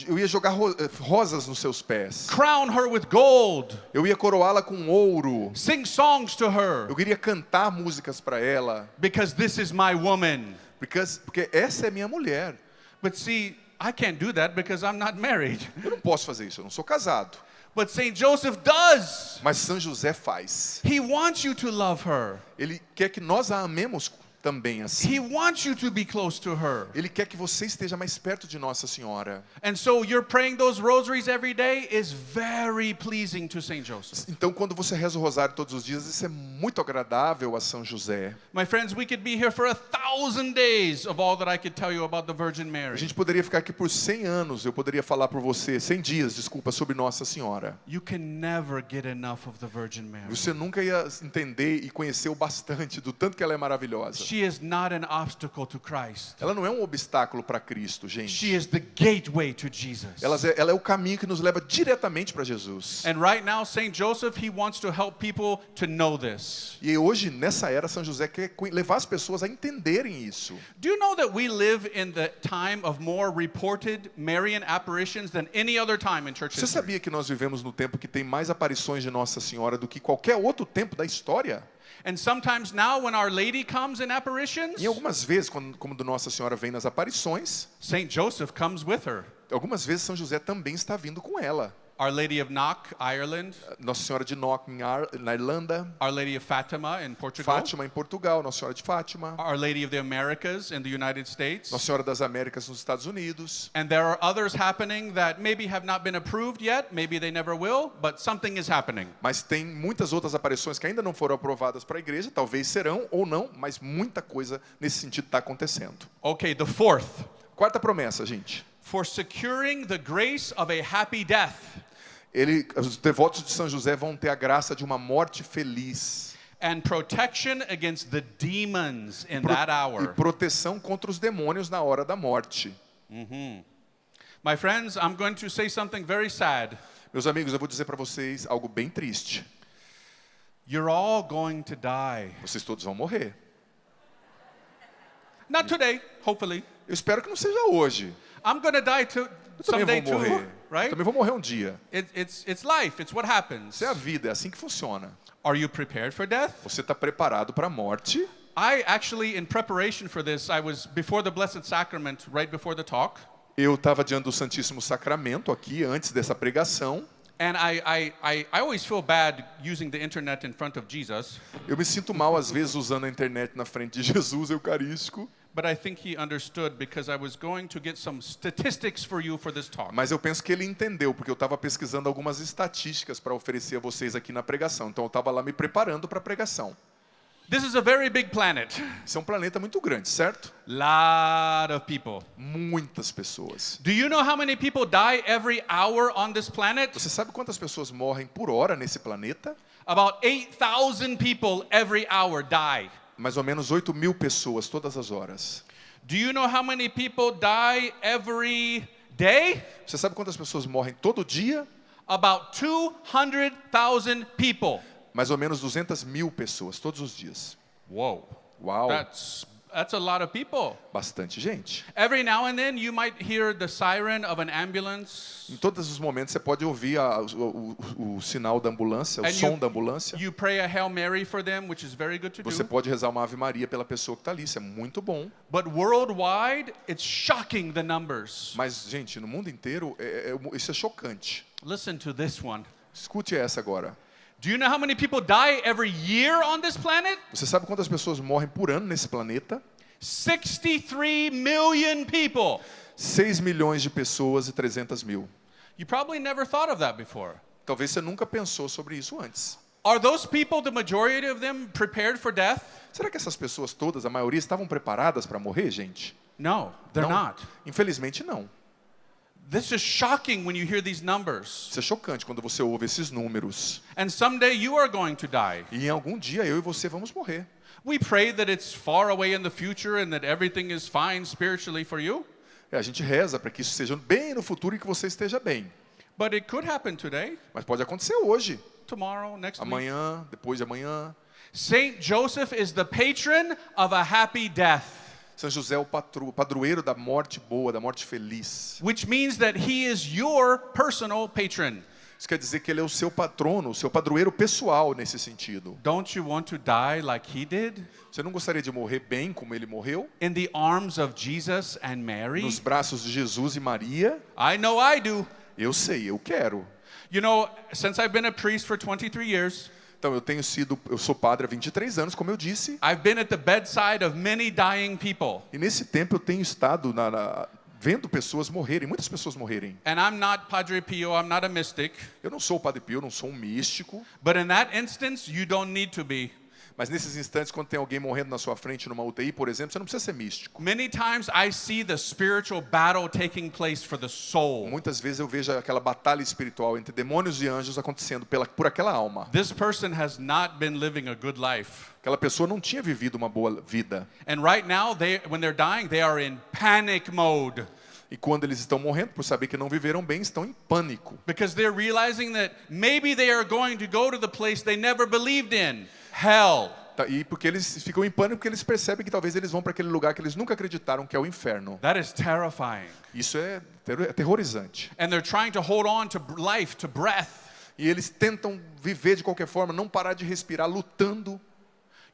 Eu ia jogar rosas nos seus pés. Crown her with gold. Eu ia coroá-la com ouro. Sing songs to her. Eu queria cantar músicas para ela, Because this is my woman. porque essa é minha mulher. But see, I can't do that because I'm not married. Eu não posso fazer isso, eu não sou casado. But Saint Joseph does. Mas São José faz. He wants you to love her. Ele quer que nós a amemos também assim. He wants you to be close to her. Ele quer que você esteja mais perto de Nossa Senhora. And so you're praying those rosaries every day is very pleasing to Saint Joseph. Então, quando você reza o rosário todos os dias, isso é muito agradável a São José. My friends, we could be here for 1,000 days of all that I could tell you about the Virgin A Mary. gente poderia ficar aqui por 100 anos, eu poderia falar por você, 100 dias, desculpa, sobre Nossa Senhora. You can never get enough of the Virgin Mary. Você nunca ia entender e conhecer o bastante do tanto que ela é maravilhosa. She is not an obstacle to Christ. Ela não é um obstáculo para Cristo, gente. She is the gateway to Jesus. Ela é o caminho que nos leva diretamente para Jesus. And right now, Saint Joseph, he wants to help people to know this. E hoje, nessa era, São José quer levar as pessoas a entenderem isso. Do you know that we live in the time of more reported Marian apparitions than any other time in church Você history? sabia que nós vivemos no tempo que tem mais aparições de Nossa Senhora do que qualquer outro tempo da história? And sometimes now when Our Lady comes in apparitions, E algumas vezes, como Nossa Senhora vem nas aparições, Saint Joseph comes with her. algumas vezes São José também está vindo com ela. Our Lady of Knock, Ireland. Nossa Senhora de Knock na Irlanda, Our Lady of Fatima in Portugal. Fátima em Portugal, Nossa Senhora de Fátima, Our Lady of the Americas in the United States. Nossa Senhora das Américas nos Estados Unidos. And there are others happening that maybe have not been approved yet, maybe they never will, but something is happening. Mas tem muitas outras aparições que ainda não foram aprovadas para a igreja, talvez serão ou não, mas muita coisa nesse sentido está acontecendo. Okay, the fourth. Quarta promessa, gente. For securing the grace of a happy death Os devotos de São José vão ter a graça de uma morte feliz. and protection against the demons in that E hour. proteção contra os demônios na hora da morte. My friends, I'm going to say something very sad. Meus amigos, eu vou dizer para vocês algo bem triste. You're all going to die. Vocês todos vão morrer. Not today, hopefully. Eu espero que não seja hoje. I'm going to die Eu também someday vou morrer. too, right? Também vou morrer um dia. It's life, it's what happens. Isso é a vida, é assim que funciona. Are you prepared for death? Você está preparado para a morte? I actually, in preparation for this, I was before the Blessed Sacrament, right before the talk, Eu estava diante do Santíssimo Sacramento aqui, antes dessa pregação. and I always feel bad using the internet in front of Jesus, Eu me sinto mal, às vezes, usando a internet na frente de Jesus Eucarístico. But I think he understood because I was going to get some statistics for you for this talk. Mas eu penso que ele entendeu, porque eu estava pesquisando algumas estatísticas para oferecer a vocês aqui na pregação. Então eu estava lá me preparando para a pregação. This is a very big planet. Isso é um planeta muito grande, certo? Lot of people. Muitas pessoas. Do you know how many people die every hour on this planet? Você sabe quantas pessoas morrem por hora nesse planeta? About 8,000 people every hour die. Mais ou menos 8.000 pessoas todas as horas. Do you know how many people die every day? Você sabe quantas pessoas morrem todo dia? About 200,000 people. Mais ou menos 200.000 pessoas todos os dias. Whoa. Uau, That's a lot of people. bastante gente. Every now and then you might hear the siren of an ambulance. Em todos os momentos você pode ouvir o sinal da ambulância, o And som da ambulância. You pray a Hail Mary for them, which is very good to Você do. pode rezar uma Ave Maria pela pessoa que está ali, isso é muito bom. But worldwide, it's shocking the numbers. Mas, gente, no mundo inteiro, isso é chocante. Listen to this one. Escute essa agora. Do you know how many people die every year on this planet? Você sabe quantas pessoas morrem por ano nesse planeta? 63 million people. 6 milhões de pessoas e 300 mil. You probably never thought of that before. Talvez você nunca pensou sobre isso antes. Are those people, the majority of them, prepared for death? Será que essas pessoas todas, a maioria, estavam preparadas para morrer, gente? No, they're Não. not. Infelizmente, não. This is shocking when you hear these numbers. Isso é chocante quando você ouve esses números. And someday you are going to die. E em algum dia eu e você vamos morrer. We pray that it's far away in the future and that everything is fine spiritually for you. A gente reza para que isso seja bem no futuro e que você esteja bem. But it could happen today, Mas pode acontecer hoje, tomorrow, next week. amanhã, depois de amanhã. Saint Joseph is the patron of a happy death, São José é o padroeiro da morte boa, da morte feliz. which means that he is your personal patron. Isso quer dizer que ele é o seu patrono, o seu padroeiro pessoal nesse sentido. Don't you want to die like he did? Você não gostaria de morrer bem como ele morreu? In the arms of Jesus and Mary? Nos braços de Jesus e Maria? I know I do. Eu sei, eu quero. You know, since I've been a priest for 23 years, Então eu sou padre há 23 anos, como eu disse. I've been at the bedside of many dying people. E nesse tempo eu tenho estado vendo pessoas morrerem, muitas pessoas morrerem. And I'm not Padre Pio, I'm not a mystic. Eu não sou o Padre Pio, eu não sou um místico. But in that instance, you don't need to be. Mas nesses instantes, quando tem alguém morrendo na sua frente numa UTI, por exemplo, você não precisa ser místico. Many times I see the spiritual battle taking place for the soul. Muitas vezes eu vejo aquela batalha espiritual entre demônios e anjos acontecendo por aquela alma. This person has not been living a good life. Aquela pessoa não tinha vivido uma boa vida. And right now, when they're dying, they are in panic mode. E quando eles estão morrendo, por saber que não viveram bem, estão em pânico. Because they're realizing that maybe they are going to go to the place they never believed in, hell. E porque eles ficam em pânico, porque eles percebem que talvez eles vão para aquele lugar que eles nunca acreditaram, que é o inferno. That is terrifying. Isso é aterrorizante. And they're trying to hold on to life, to breath. E eles tentam viver de qualquer forma, não parar de respirar, lutando.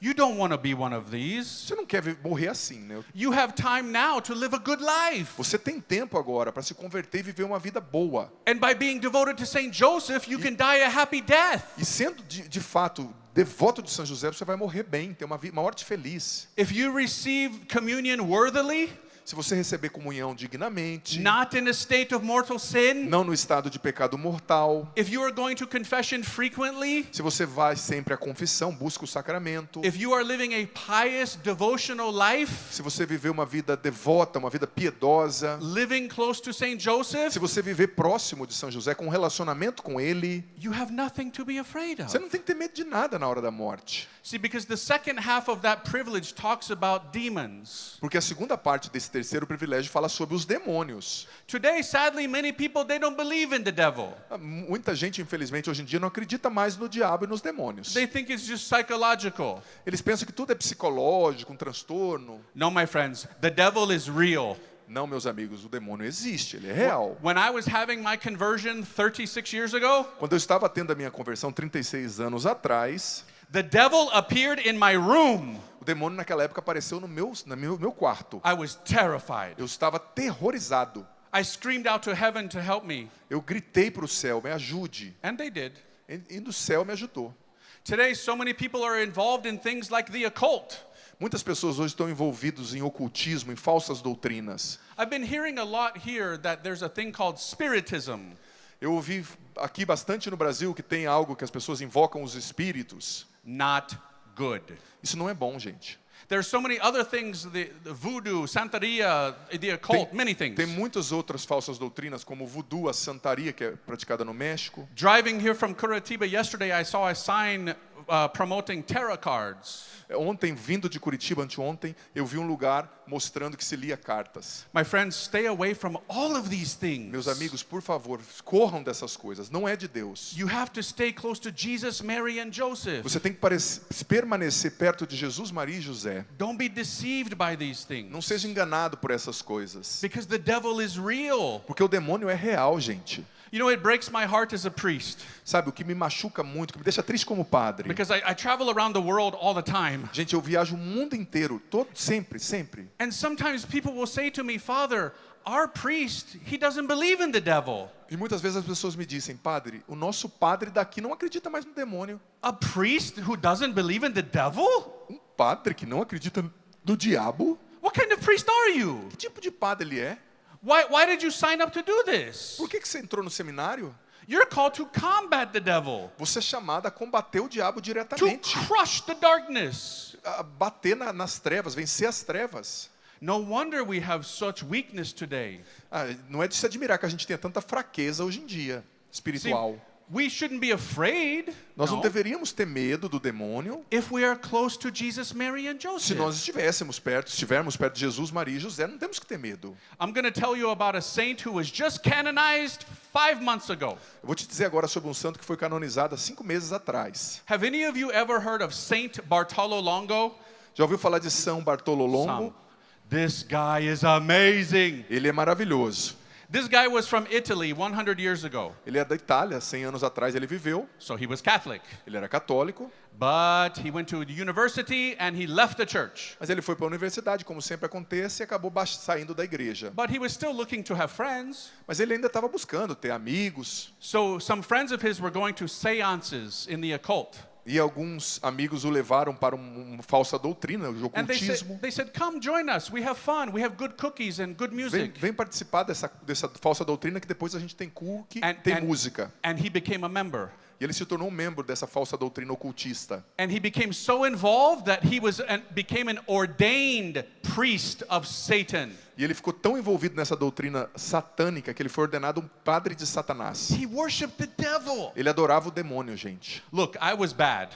You don't want to be one of these. Você não quer morrer assim, né? You have time now to live a good life. Você tem tempo agora para se converter e viver uma vida boa. And by being devoted to Saint Joseph, you can die a happy death. E sendo de fato devoto de São José, você vai morrer bem, ter uma morte feliz. If you receive communion worthily, Se você receber comunhão dignamente, not in a state of mortal sin, não no estado de pecado mortal, if you are going to confession frequently, se você vai sempre à confissão, busca o sacramento, if you are living a pious, devotional life, se você viver uma vida devota, uma vida piedosa, living close to Saint Joseph, se você viver próximo de São José, com um relacionamento com ele, you have nothing to be afraid você of. não tem que ter medo de nada na hora da morte. See, because the second half of that privilege talks about demons. Porque a segunda parte desse terceiro privilégio fala sobre os demônios. Today, sadly, many people, they don't believe in the devil. Muita gente, infelizmente, hoje em dia não acredita mais no diabo e nos demônios. They think it's just psychological. Eles pensam que tudo é psicológico, um transtorno. No, my friends, the devil is real. Não, meus amigos, o demônio existe, ele é real. When I was having my conversion 36 years ago, Quando eu estava tendo a minha conversão 36 anos atrás, the devil appeared in my room. o demônio naquela época apareceu no meu quarto. I was terrified. Eu estava aterrorizado. I screamed out to heaven to help me, Eu gritei para o céu, me ajude. and they did. E do céu me ajudou. Today, so many people are involved in things like the occult. Muitas pessoas hoje estão envolvidas em ocultismo, em falsas doutrinas. I've been hearing a lot here that there's a thing called spiritism. Eu ouvi aqui bastante no Brasil que tem algo que as pessoas invocam os espíritos. Not good. Isso não é bom, gente. There's so many other things, the voodoo, santeria, the occult, many things. Tem muitas outras falsas doutrinas, como o voodoo, a santaria, que é praticada no México. Driving here from Curitiba yesterday, I saw a sign promoting tarot cards. Ontem, vindo de Curitiba, anteontem, eu vi um lugar mostrando que se lia cartas. My friends, stay away from all of these things. Meus amigos, por favor, corram dessas coisas. Não é de Deus. You have to stay close to Jesus, Mary, and Joseph. Você tem que permanecer perto de Jesus, Maria e José. Don't be deceived by these things. Não seja enganado por essas coisas. Because the devil is real. Porque o demônio é real, gente. You know, it breaks my heart as a priest. Sabe, o que me machuca muito, o que me deixa triste como padre. Because I travel around the world all the time. Gente, eu viajo o mundo inteiro, sempre. And sometimes people will say to me, Father, our priest, he doesn't believe in the devil. E muitas vezes as pessoas me dizem, padre, o nosso padre daqui não acredita mais no demônio. A priest who doesn't believe in the devil? Um padre que não acredita no diabo? What kind of priest are you? Que tipo de padre ele é? Why did you sign up to do this? Por que você entrou no seminário? You're called to combat the devil, Você é chamado a combater o diabo to diretamente. crush the darkness. A bater nas trevas, vencer as trevas. No wonder we have such weakness today. Não é de se admirar que a gente tenha tanta fraqueza hoje em dia, See, espiritual. we shouldn't be afraid. Nós não no, deveríamos ter medo do demônio if we are close to Jesus, Mary, and se Joseph. nós estivermos perto de Jesus, Maria e José, não temos que ter medo. I'm going to tell you about a saint who was just canonized 5 months ago. Eu vou te dizer agora sobre um santo que foi canonizado há 5 meses atrás. Have any of you ever heard of Saint Bartolo Longo? Já ouviu falar de São Bartolo Longo? Some. This guy is amazing. Ele é maravilhoso. This guy was from Italy 100 years ago. Ele é da Itália, 100 anos atrás ele viveu. So he was Catholic. Ele era católico, But he went to university and he left the church. mas ele foi para a universidade, como sempre acontece, e acabou saindo da igreja. But he was still looking to have friends. Mas ele ainda estava buscando ter amigos, So some friends of his were going to seances in the occult. e alguns amigos o levaram para uma falsa doutrina, o And ocultismo. they said, come join us. We have fun. We have good cookies and good music. Vem participar dessa falsa doutrina que depois a gente tem cookie, tem música. And he became a member. E ele se tornou um membro dessa falsa doutrina ocultista. And he became so involved that he became an ordained priest of Satan. E ele ficou tão envolvido nessa doutrina satânica que ele foi ordenado um padre de Satanás. He worshipped the devil. Ele adorava o demônio, gente. Look, I was bad.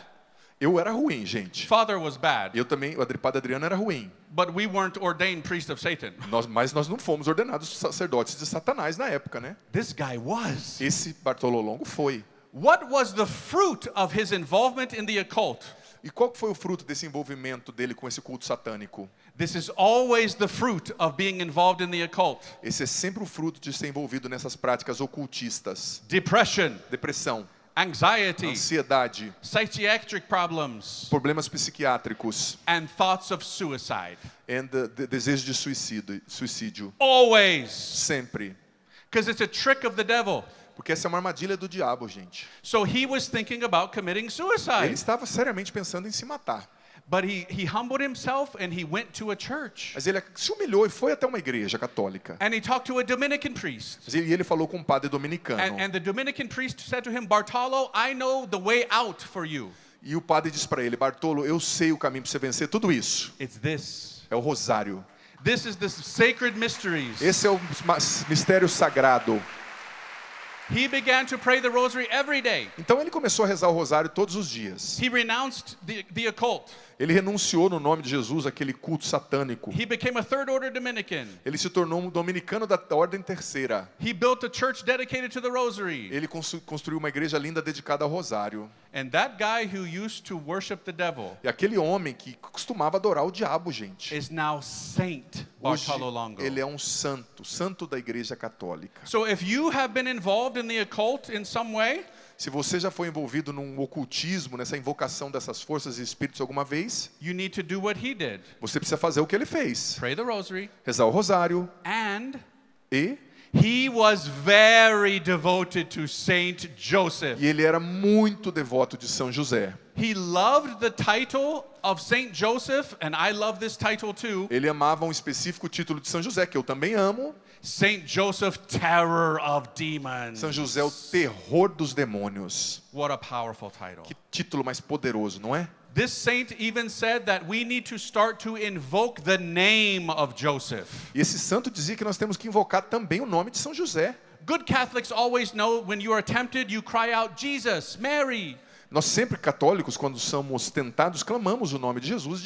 Eu era ruim, gente. Father was bad. Eu também, o padre Adriano era ruim. But we weren't ordained priests of Satan. Mas nós não fomos ordenados sacerdotes de Satanás na época, né? This guy was. Esse Bartolo Longo foi. What was the fruit of his involvement in the occult? E qual foi o fruto desse envolvimento dele com esse culto satânico? This is always the fruit of being involved in the occult. Esse é sempre o fruto de ser envolvido nessas práticas ocultistas. Depression, Depressão, anxiety, ansiedade, psychiatric problems, problemas psiquiátricos and thoughts of suicide. e desejo de suicídio. Always. Sempre. Because it's a trick of the devil. Porque essa é uma armadilha do diabo, gente. So he was thinking about committing Ele suicide. estava seriamente pensando em se matar. But he humbled himself and he went to a church. Mas ele se humilhou e foi até uma igreja católica. And he talked to a Dominican priest. E ele falou com um padre dominicano. And the Dominican priest said to him, Bartolo, I know the way out for you. E o padre disse para ele, Bartolo, eu sei o caminho para você vencer tudo isso. It's this. É o rosário. This is the sacred mysteries. Esse é o mistério sagrado. He began to pray the rosary every day. Então ele começou a rezar o rosário todos os dias. He renounced the occult. Ele renunciou no nome de Jesus àquele culto satânico. He became a third order Dominican. Ele se tornou um dominicano da ordem terceira. He built a church dedicated to the rosary. Ele construiu uma igreja linda dedicada ao rosário. And that guy who used to worship the devil E aquele homem que costumava adorar o diabo, gente. is now Saint Hoje Bartolo Longo. ele é um santo da igreja católica. So if you have been involved in the occult in some way, Se você já foi envolvido num ocultismo, nessa invocação dessas forças e espíritos alguma vez, you need to do what he did. você precisa fazer o que ele fez. Pray the rosary Rezar o rosário and e He was very devoted to Saint Joseph. E ele era muito devoto de São José. He loved the title of Saint Joseph, and I love this title too. Ele amava um específico título de São José, que eu também amo. Saint Joseph, terror of demons. São José, o terror dos demônios. What a powerful title. Que título mais poderoso, não é? This saint even said that we need to start to invoke the name of Joseph. E esse santo dizia que nós temos que invocar também o nome de São José. Good Catholics always know when you are tempted, you cry out, Jesus, Mary. Nós sempre católicos, quando somos tentados, clamamos o nome de Jesus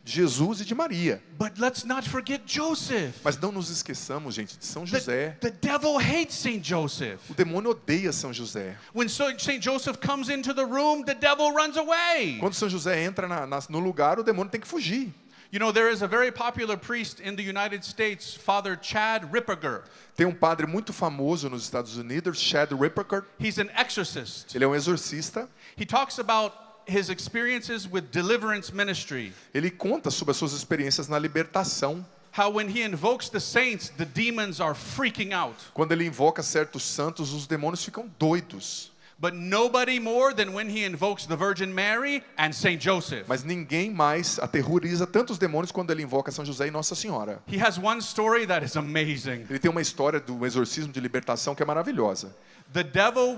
Jesus e de Maria. But let's not forget Joseph. Mas não nos esqueçamos, gente, de São José. The devil hates Saint Joseph. O demônio odeia São José. When Saint Joseph comes into the room, the devil runs away. Quando São José entra no lugar, o demônio tem que fugir. You know, there is a very popular priest in the United States, Father Chad Ripperger. Tem um padre muito famoso nos Estados Unidos, Chad Ripperger. He's an exorcist. Ele é um exorcista. He talks about his experiences with deliverance ministry. Ele conta sobre as suas experiências na libertação. How when he invokes the saints, the demons are freaking out. Quando ele invoca certos santos, os demônios ficam doidos. But nobody more than when he invokes the Virgin Mary and Saint Joseph. Mas ninguém mais aterroriza tantos demônios quando ele invoca São José e Nossa Senhora. He has one story that is amazing. Ele tem uma história do exorcismo de libertação que é maravilhosa. The devil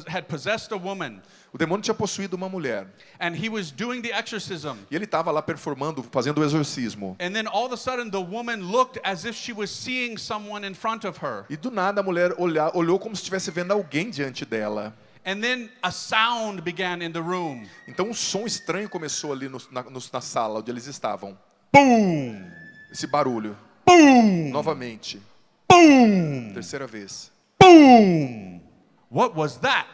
had possessed a woman. O demônio tinha possuído uma mulher. And he was doing the exorcism. E ele estava lá performando, fazendo o exorcismo. And then all of a sudden the woman looked as if she was seeing someone in front of her. E do nada a mulher olhou como se estivesse vendo alguém diante dela. And then a sound began in the room. Então um som estranho começou ali na sala onde eles estavam. Boom! Esse barulho. Boom! Novamente. Boom! Terceira vez. Boom! What was that?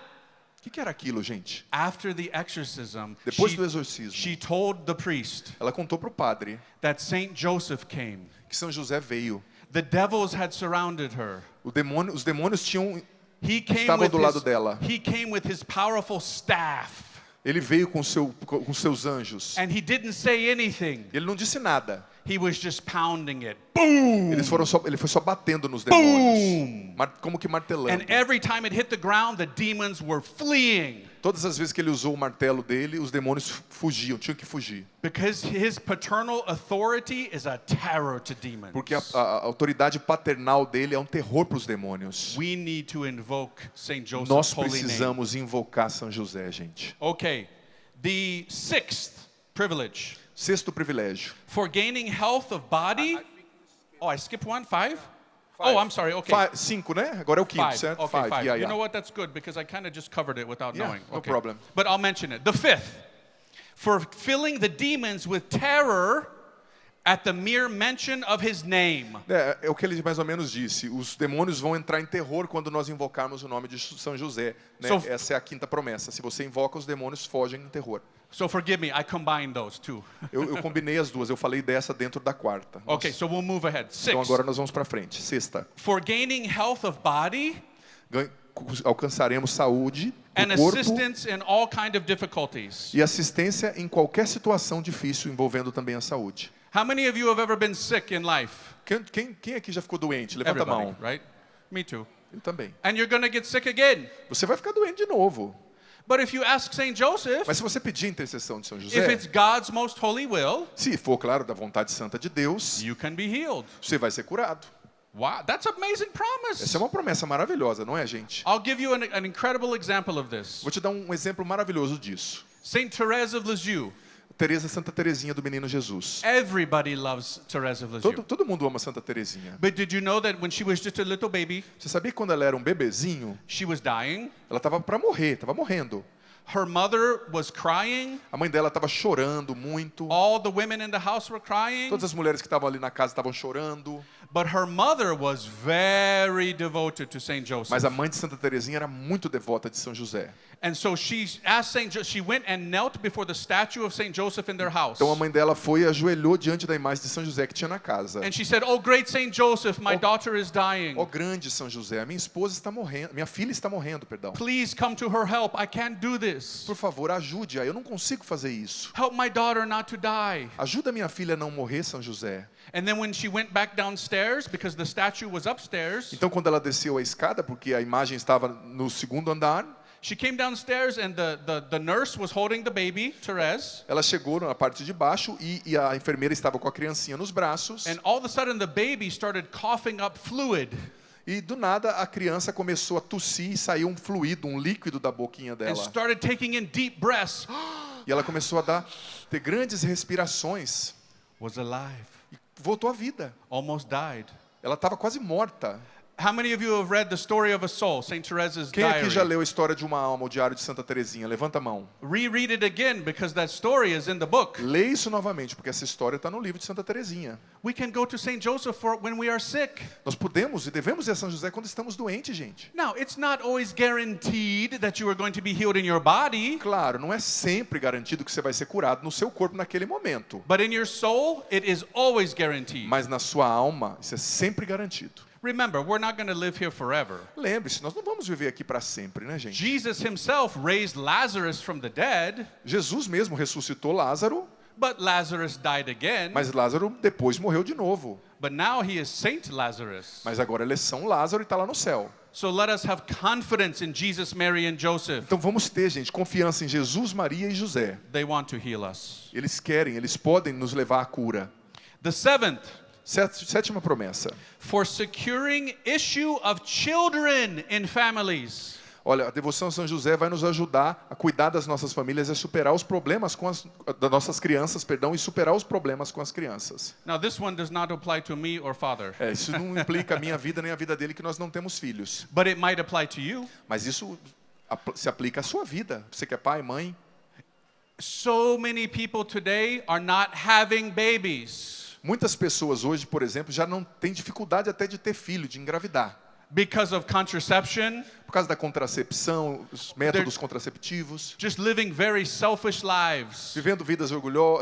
O que era aquilo, gente? After the exorcism, Depois do exorcismo, she told the priest ela contou para o padre that Saint Joseph came. que São José veio. The devils had surrounded her. Os demônios Estavam do lado dela. He came with his powerful staff. Ele veio com seus anjos. And he didn't say anything. Ele não disse nada. He was just pounding it. Boom! Ele foi só batendo nos demônios. Como que martelando. And every time it hit the ground, the demons were fleeing. Todas as vezes que ele usou o martelo dele, os demônios fugiam, tinham que fugir. Because his paternal authority is a terror to demons. Porque a autoridade paternal dele é um terror para os demônios. We need to invoke Saint Joseph's Nós holy name. precisamos invocar São José, gente. Okay. The sixth privilege. Sexto privilégio. For gaining health of body. Oh, I skipped one. Five? Oh, I'm sorry. Okay. 5, né? Agora é o quinto, Five. certo? Okay, five. Yeah, You yeah. know what? That's good because I kind of just covered it without Yeah, knowing. no problem. But I'll mention it. The fifth. For filling the demons with terror at the mere mention of his name. É o que ele mais ou menos disse. Os demônios vão entrar em terror quando nós invocarmos o nome de São José. Né? Essa é a quinta promessa. Se você invoca, os demônios fogem em terror. So forgive me, I combined those two. Eu combinei as duas. Eu falei dessa dentro da quarta. Okay, so we'll move ahead. Six. Então agora nós vamos para frente. Sexta. For gaining health of body alcançaremos saúde and do corpo assistance in all kind of difficulties. e assistência em qualquer situação difícil envolvendo também a saúde. How many of you have ever been sick in life? Quem aqui já ficou doente? Levanta a Everybody, mão. right? Me too. Eu também. And you're going to get sick again. Você vai ficar doente de novo. But if you ask Saint Joseph, Mas se você pedir a intercessão de São if José, it's God's most holy will, se for, claro, da vontade santa de Deus, you can be healed. você vai ser curado. Wow, that's an amazing promise. Essa é uma promessa maravilhosa, não é, gente? I'll give you an incredible example of this. Vou te dar um exemplo maravilhoso disso. Saint Therese of Lisieux. Santa Teresinha do Menino Jesus. Everybody loves Therese of Lisieux. Todo mundo ama Santa Teresinha. But did you know that when she was just a little baby, Você sabia que quando ela era um bebezinho, she was dying? ela estava para morrer, estava morrendo. Her mother was crying. A mãe dela estava chorando muito. All the women in the house were crying. Todas as mulheres que estavam ali na casa estavam chorando. But her mother was very devoted to Saint Joseph. Mas a mãe de Santa Teresinha era muito devota de São José. And so she went and knelt before the statue of Saint Joseph in their house. Então a mãe dela foi e ajoelhou diante da imagem de São José que tinha na casa. And she said, "Oh great Saint Joseph, my daughter is dying. Grande São José, a minha esposa está morrendo, minha filha está morrendo, perdão. Please come to her help. I can't do this." this. Por favor, ajude-a. Eu não consigo fazer isso. Help my daughter not to die. Ajuda minha filha a não morrer, São José. And then when she went back downstairs, because the statue was upstairs, Então, quando ela desceu a escada, porque a imagem estava no segundo andar, she came downstairs and the nurse was holding the baby, Therese. ela chegou na parte de baixo e a enfermeira estava com a criancinha nos braços. And all of a sudden the baby started coughing up fluid. E do nada a criança começou a tossir e saiu um fluido, um líquido da boquinha And dela. started taking in deep breaths. E ela começou a ter grandes respirações. Was alive. E voltou à vida. Almost died. Ela estava quase morta. How many of you have read the story of a soul, Saint Teresa's Quem aqui diary? já leu a história de uma alma, o Diário de Santa Teresinha? Levanta a mão. Reread it again because that story is in the book. Lê isso novamente, porque essa história está no livro de Santa Teresinha. We can go to Saint Joseph for when we are sick. Nós podemos e devemos ir a São José quando estamos doentes, gente. Now, it's not always guaranteed that you are going to be healed in your body, Claro, não é sempre garantido que você vai ser curado no seu corpo naquele momento. but in your soul, it is always guaranteed. Mas na sua alma, isso é sempre garantido. Remember, we're not going to live here forever. Lembre-se, nós não vamos viver aqui para sempre, né, gente? Jesus himself raised Lazarus from the dead, Jesus mesmo ressuscitou Lázaro, but Lazarus died again. mas Lázaro depois morreu de novo. But now he is Saint Lazarus. Mas agora ele é São Lázaro e está lá no céu. So let us have confidence in Jesus, Mary, and Joseph. Então vamos ter, gente, confiança em Jesus, Maria e José. They want to heal us. Eles querem, eles podem nos levar à cura. The seventh, Sétima promessa. for securing issue of children in families. Olha, a devoção a São José vai nos ajudar a cuidar das nossas famílias e a superar os problemas das nossas crianças, e superar os problemas com as crianças. Now, this one does not apply to me or father, Isso não implica a minha vida nem a vida dele, que nós não temos filhos. but it might apply to you. Mas isso se aplica à sua vida. Você que é pai, mãe. So many people today are not having babies Muitas pessoas hoje, por exemplo, já não têm dificuldade até de ter filho, de engravidar. because of contraception, Por causa da contracepção, os métodos contraceptivos. just living very selfish lives. Vivendo vidas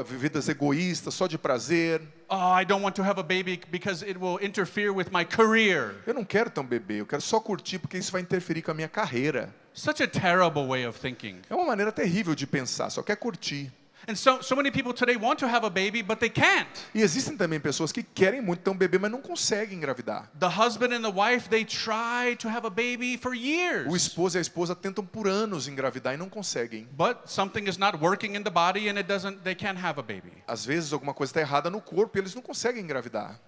vidas egoístas, só de prazer. Oh, I don't want to have a baby because it will interfere with my career. Eu não quero ter um bebê, eu quero só curtir porque isso vai interferir com a minha carreira. Such a terrible way of thinking. É uma maneira terrível de pensar, só quer curtir. And so many people today want to have a baby, but they can't. E existem também pessoas que querem muito ter um bebê, mas não conseguem engravidar. The husband and the wife, they try to have a baby for O years. esposo e a esposa tentam por anos engravidar e não conseguem. But something is not working in the body and they can't have a baby. Às vezes alguma coisa está errada no corpo e eles não conseguem engravidar.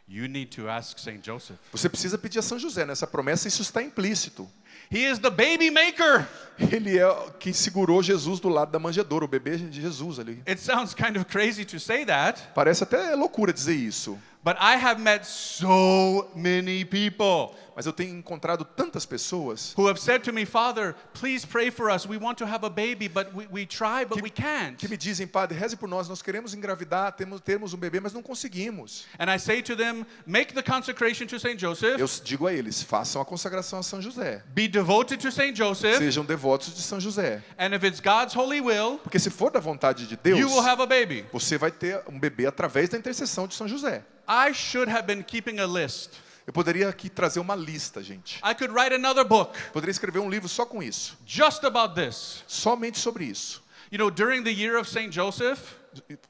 You need to ask Saint Joseph. Você precisa pedir a São José, nessa promessa isso está implícito. He is the baby maker. Ele é quem segurou Jesus do lado da manjedoura, o bebê de Jesus ali. It sounds kind of crazy to say that, Parece até loucura dizer isso. but I have met so many people Mas eu tenho encontrado tantas pessoas who have said to me, Father, please pray for us. We want to have a baby, but we try, but we can't. que me dizem, Padre, reze por nós queremos engravidar, termos um bebê, mas não conseguimos. And I say to them, make the consecration to Saint Joseph, Eu digo a eles, façam a consagração a São José. be devoted to Saint Joseph, Sejam devotos de São José. and if it's God's holy will, Porque se for da vontade de Deus, you will have a baby. você vai ter um bebê através da intercessão de São José. I should have been keeping a list. Eu poderia aqui trazer uma lista, gente. I could write another book Poderia escrever um livro só com isso. just about this. Somente sobre isso. You know, during the year of Saint Joseph,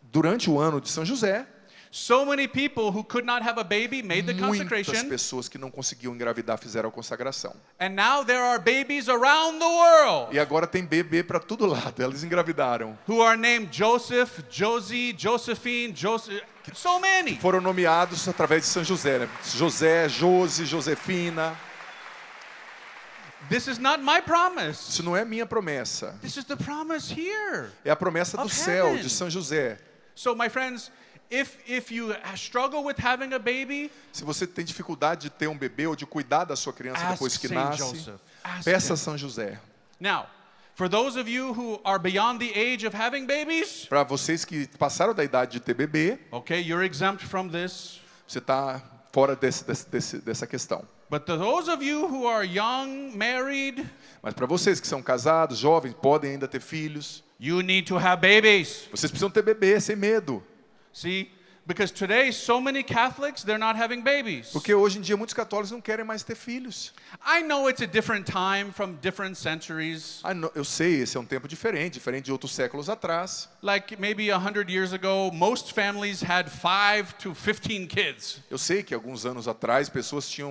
Durante o ano de São José, so many people who could not have a baby made the muitas consecration, pessoas que não conseguiam engravidar fizeram a consagração. and now there are babies around the world E agora tem bebê para todo lado. Elas engravidaram. who are named Joseph, Josie, Josephine, so many. Foram nomeados através de São José, né? José, Josi, Josefina. This is not my promise. Isso não é minha promessa. This is the promise here. É a promessa do Of céu, heaven. de São José. So, my friends, if you struggle with having a baby, Se você tem dificuldade de ter um bebê ou de cuidar da sua criança ask depois que Saint nasce, Joseph. Ask peça a him. São José. Now, for those of you who are beyond the age of having babies, Para vocês que passaram da idade de ter bebê, okay, you're exempt from this. você está fora dessa questão. But those of you who are young, married, Mas para vocês que são casados, jovens, podem ainda ter filhos, you need to have babies. vocês precisam ter bebê sem medo. See, Because today, so many Catholics, they're not having babies. Porque hoje em dia muitos católicos não querem mais ter filhos. I know it's a different time from different centuries. Eu sei, esse é um tempo diferente de outros séculos atrás. Like maybe 100 years ago, most families had 5 to 15 kids. Eu sei que alguns anos atrás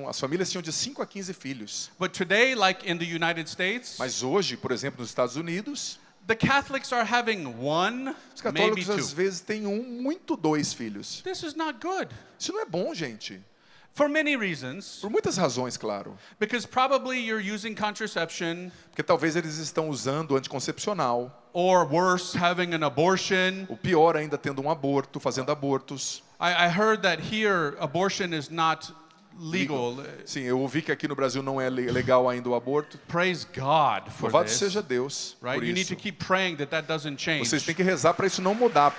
as famílias tinham de 5 a 15 filhos. But today, like in the United States, Mas hoje, por exemplo, nos Estados Unidos, the Catholics are having 1, os maybe católicos 2. às vezes têm muito 2 filhos. This is not good. Isso não é bom, gente. For many reasons. Por muitas razões, claro. Because probably you're using contraception, Porque talvez eles estão usando anticoncepcional. or worse, having an abortion. O pior ainda, tendo um aborto, fazendo abortos. I heard that here abortion is not legal. Sim, eu ouvi que aqui no Brasil não é legal ainda o aborto. Praise God for Louvado this. seja Deus Right? por You need isso. to keep praying that doesn't change. Vocês têm que rezar para isso não mudar.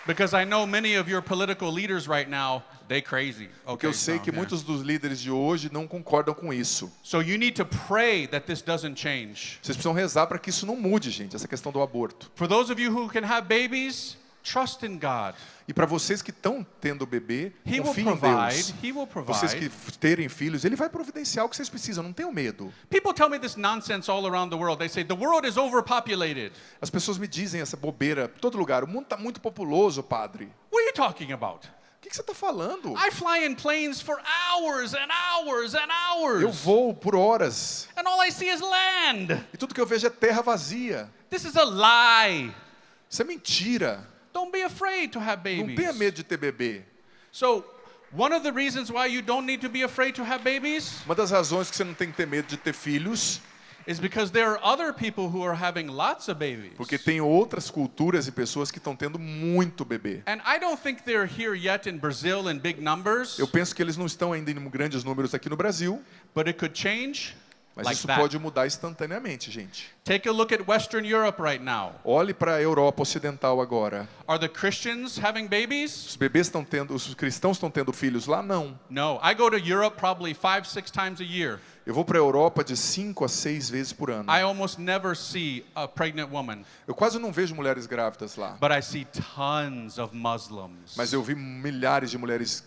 Because I know many of your political leaders right now, they crazy. Porque eu sei que muitos dos líderes de hoje não concordam com isso. So you need to pray that this doesn't change. Vocês precisam rezar para que isso não mude, gente, essa questão do aborto. For those of you who can have babies, trust in God. E para vocês que estão tendo bebê, He will confiem em provide. Deus. He will Vocês que provide. terem filhos, Ele vai providenciar o que vocês precisam, não tenham medo. People tell me this nonsense all around the world. They say the world is overpopulated. As pessoas me dizem essa bobeira em todo lugar. O mundo está muito populoso, padre. What are you talking about? O que você está falando? I fly in planes for hours and hours and hours. Eu vou por horas. And all I see is land. E tudo que eu vejo é terra vazia. This is a lie. Isso é mentira. Don't be afraid to have Não babies. tenha medo de ter bebê. So, one of the reasons why you don't need to be afraid to have babies Uma das razões que você não tem que ter medo de ter filhos, is because there are other people who are having lots of babies. porque tem outras culturas e pessoas que estão tendo muito bebê. And I don't think they're here yet in Brazil in big numbers, Eu penso que eles não estão ainda em grandes números aqui no Brasil, but it could change mas like isso that. pode mudar instantaneamente, gente. Take a look at Western Europe right now. Olhe para a Europa Ocidental agora. Are the Christians having babies? Os bebês estão tendo, os cristãos estão tendo filhos lá? Não. No. I go to Europe probably 5, 6 times a year. Eu vou para a Europa de 5 a 6 vezes por ano. I almost never see a pregnant woman, Eu quase não vejo mulheres grávidas lá, but I see tons of Muslims. mas eu vi milhares de mulheres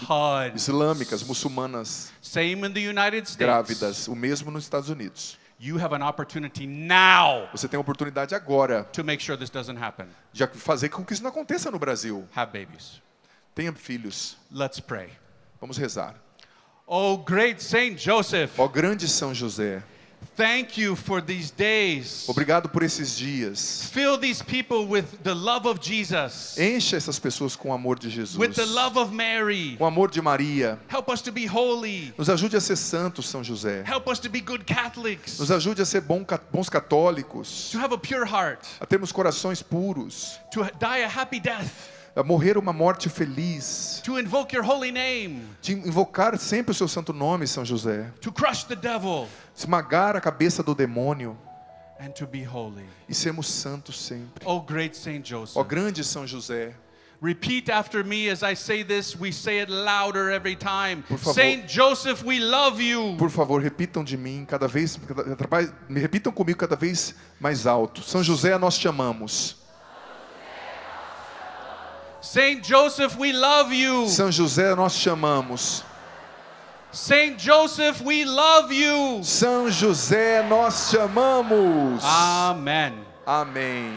Tons. islâmicas, muçulmanas Same in the United States. grávidas, o mesmo nos Estados Unidos. You have an opportunity now Você tem a oportunidade agora to make sure this doesn't happen. de fazer com que isso não aconteça no Brasil. Have babies. Tenha filhos. Let's pray. Vamos rezar. Oh, great Saint Joseph, Ó grande São José, thank you for these days. obrigado por esses dias. Fill these people with the love of Jesus, Encha essas pessoas com o amor de with Jesus, the love of Mary. com o amor de Maria. Help us to be holy. Nos ajude a ser santos, São José. Help us to be good Catholics, Nos ajude a ser bons católicos, to have a pure heart, a termos corações puros, to die a happy death, a morrer uma morte feliz, to invoke your holy name, de invocar sempre o seu santo nome, São José, to crush the devil, esmagar a cabeça do demônio and to be holy. e sermos santos sempre. Oh, great Saint Ó Joseph. grande São José, Repeat after me as I say this. We say it louder every time. Por favor. Saint Joseph, we love you. por favor, repitam de mim me repitam comigo cada vez mais alto. São José, nós te amamos. Saint Joseph, we love you. São José, nós te amamos. Saint Joseph, we love you. São José, nós te amamos. Amen. Amém.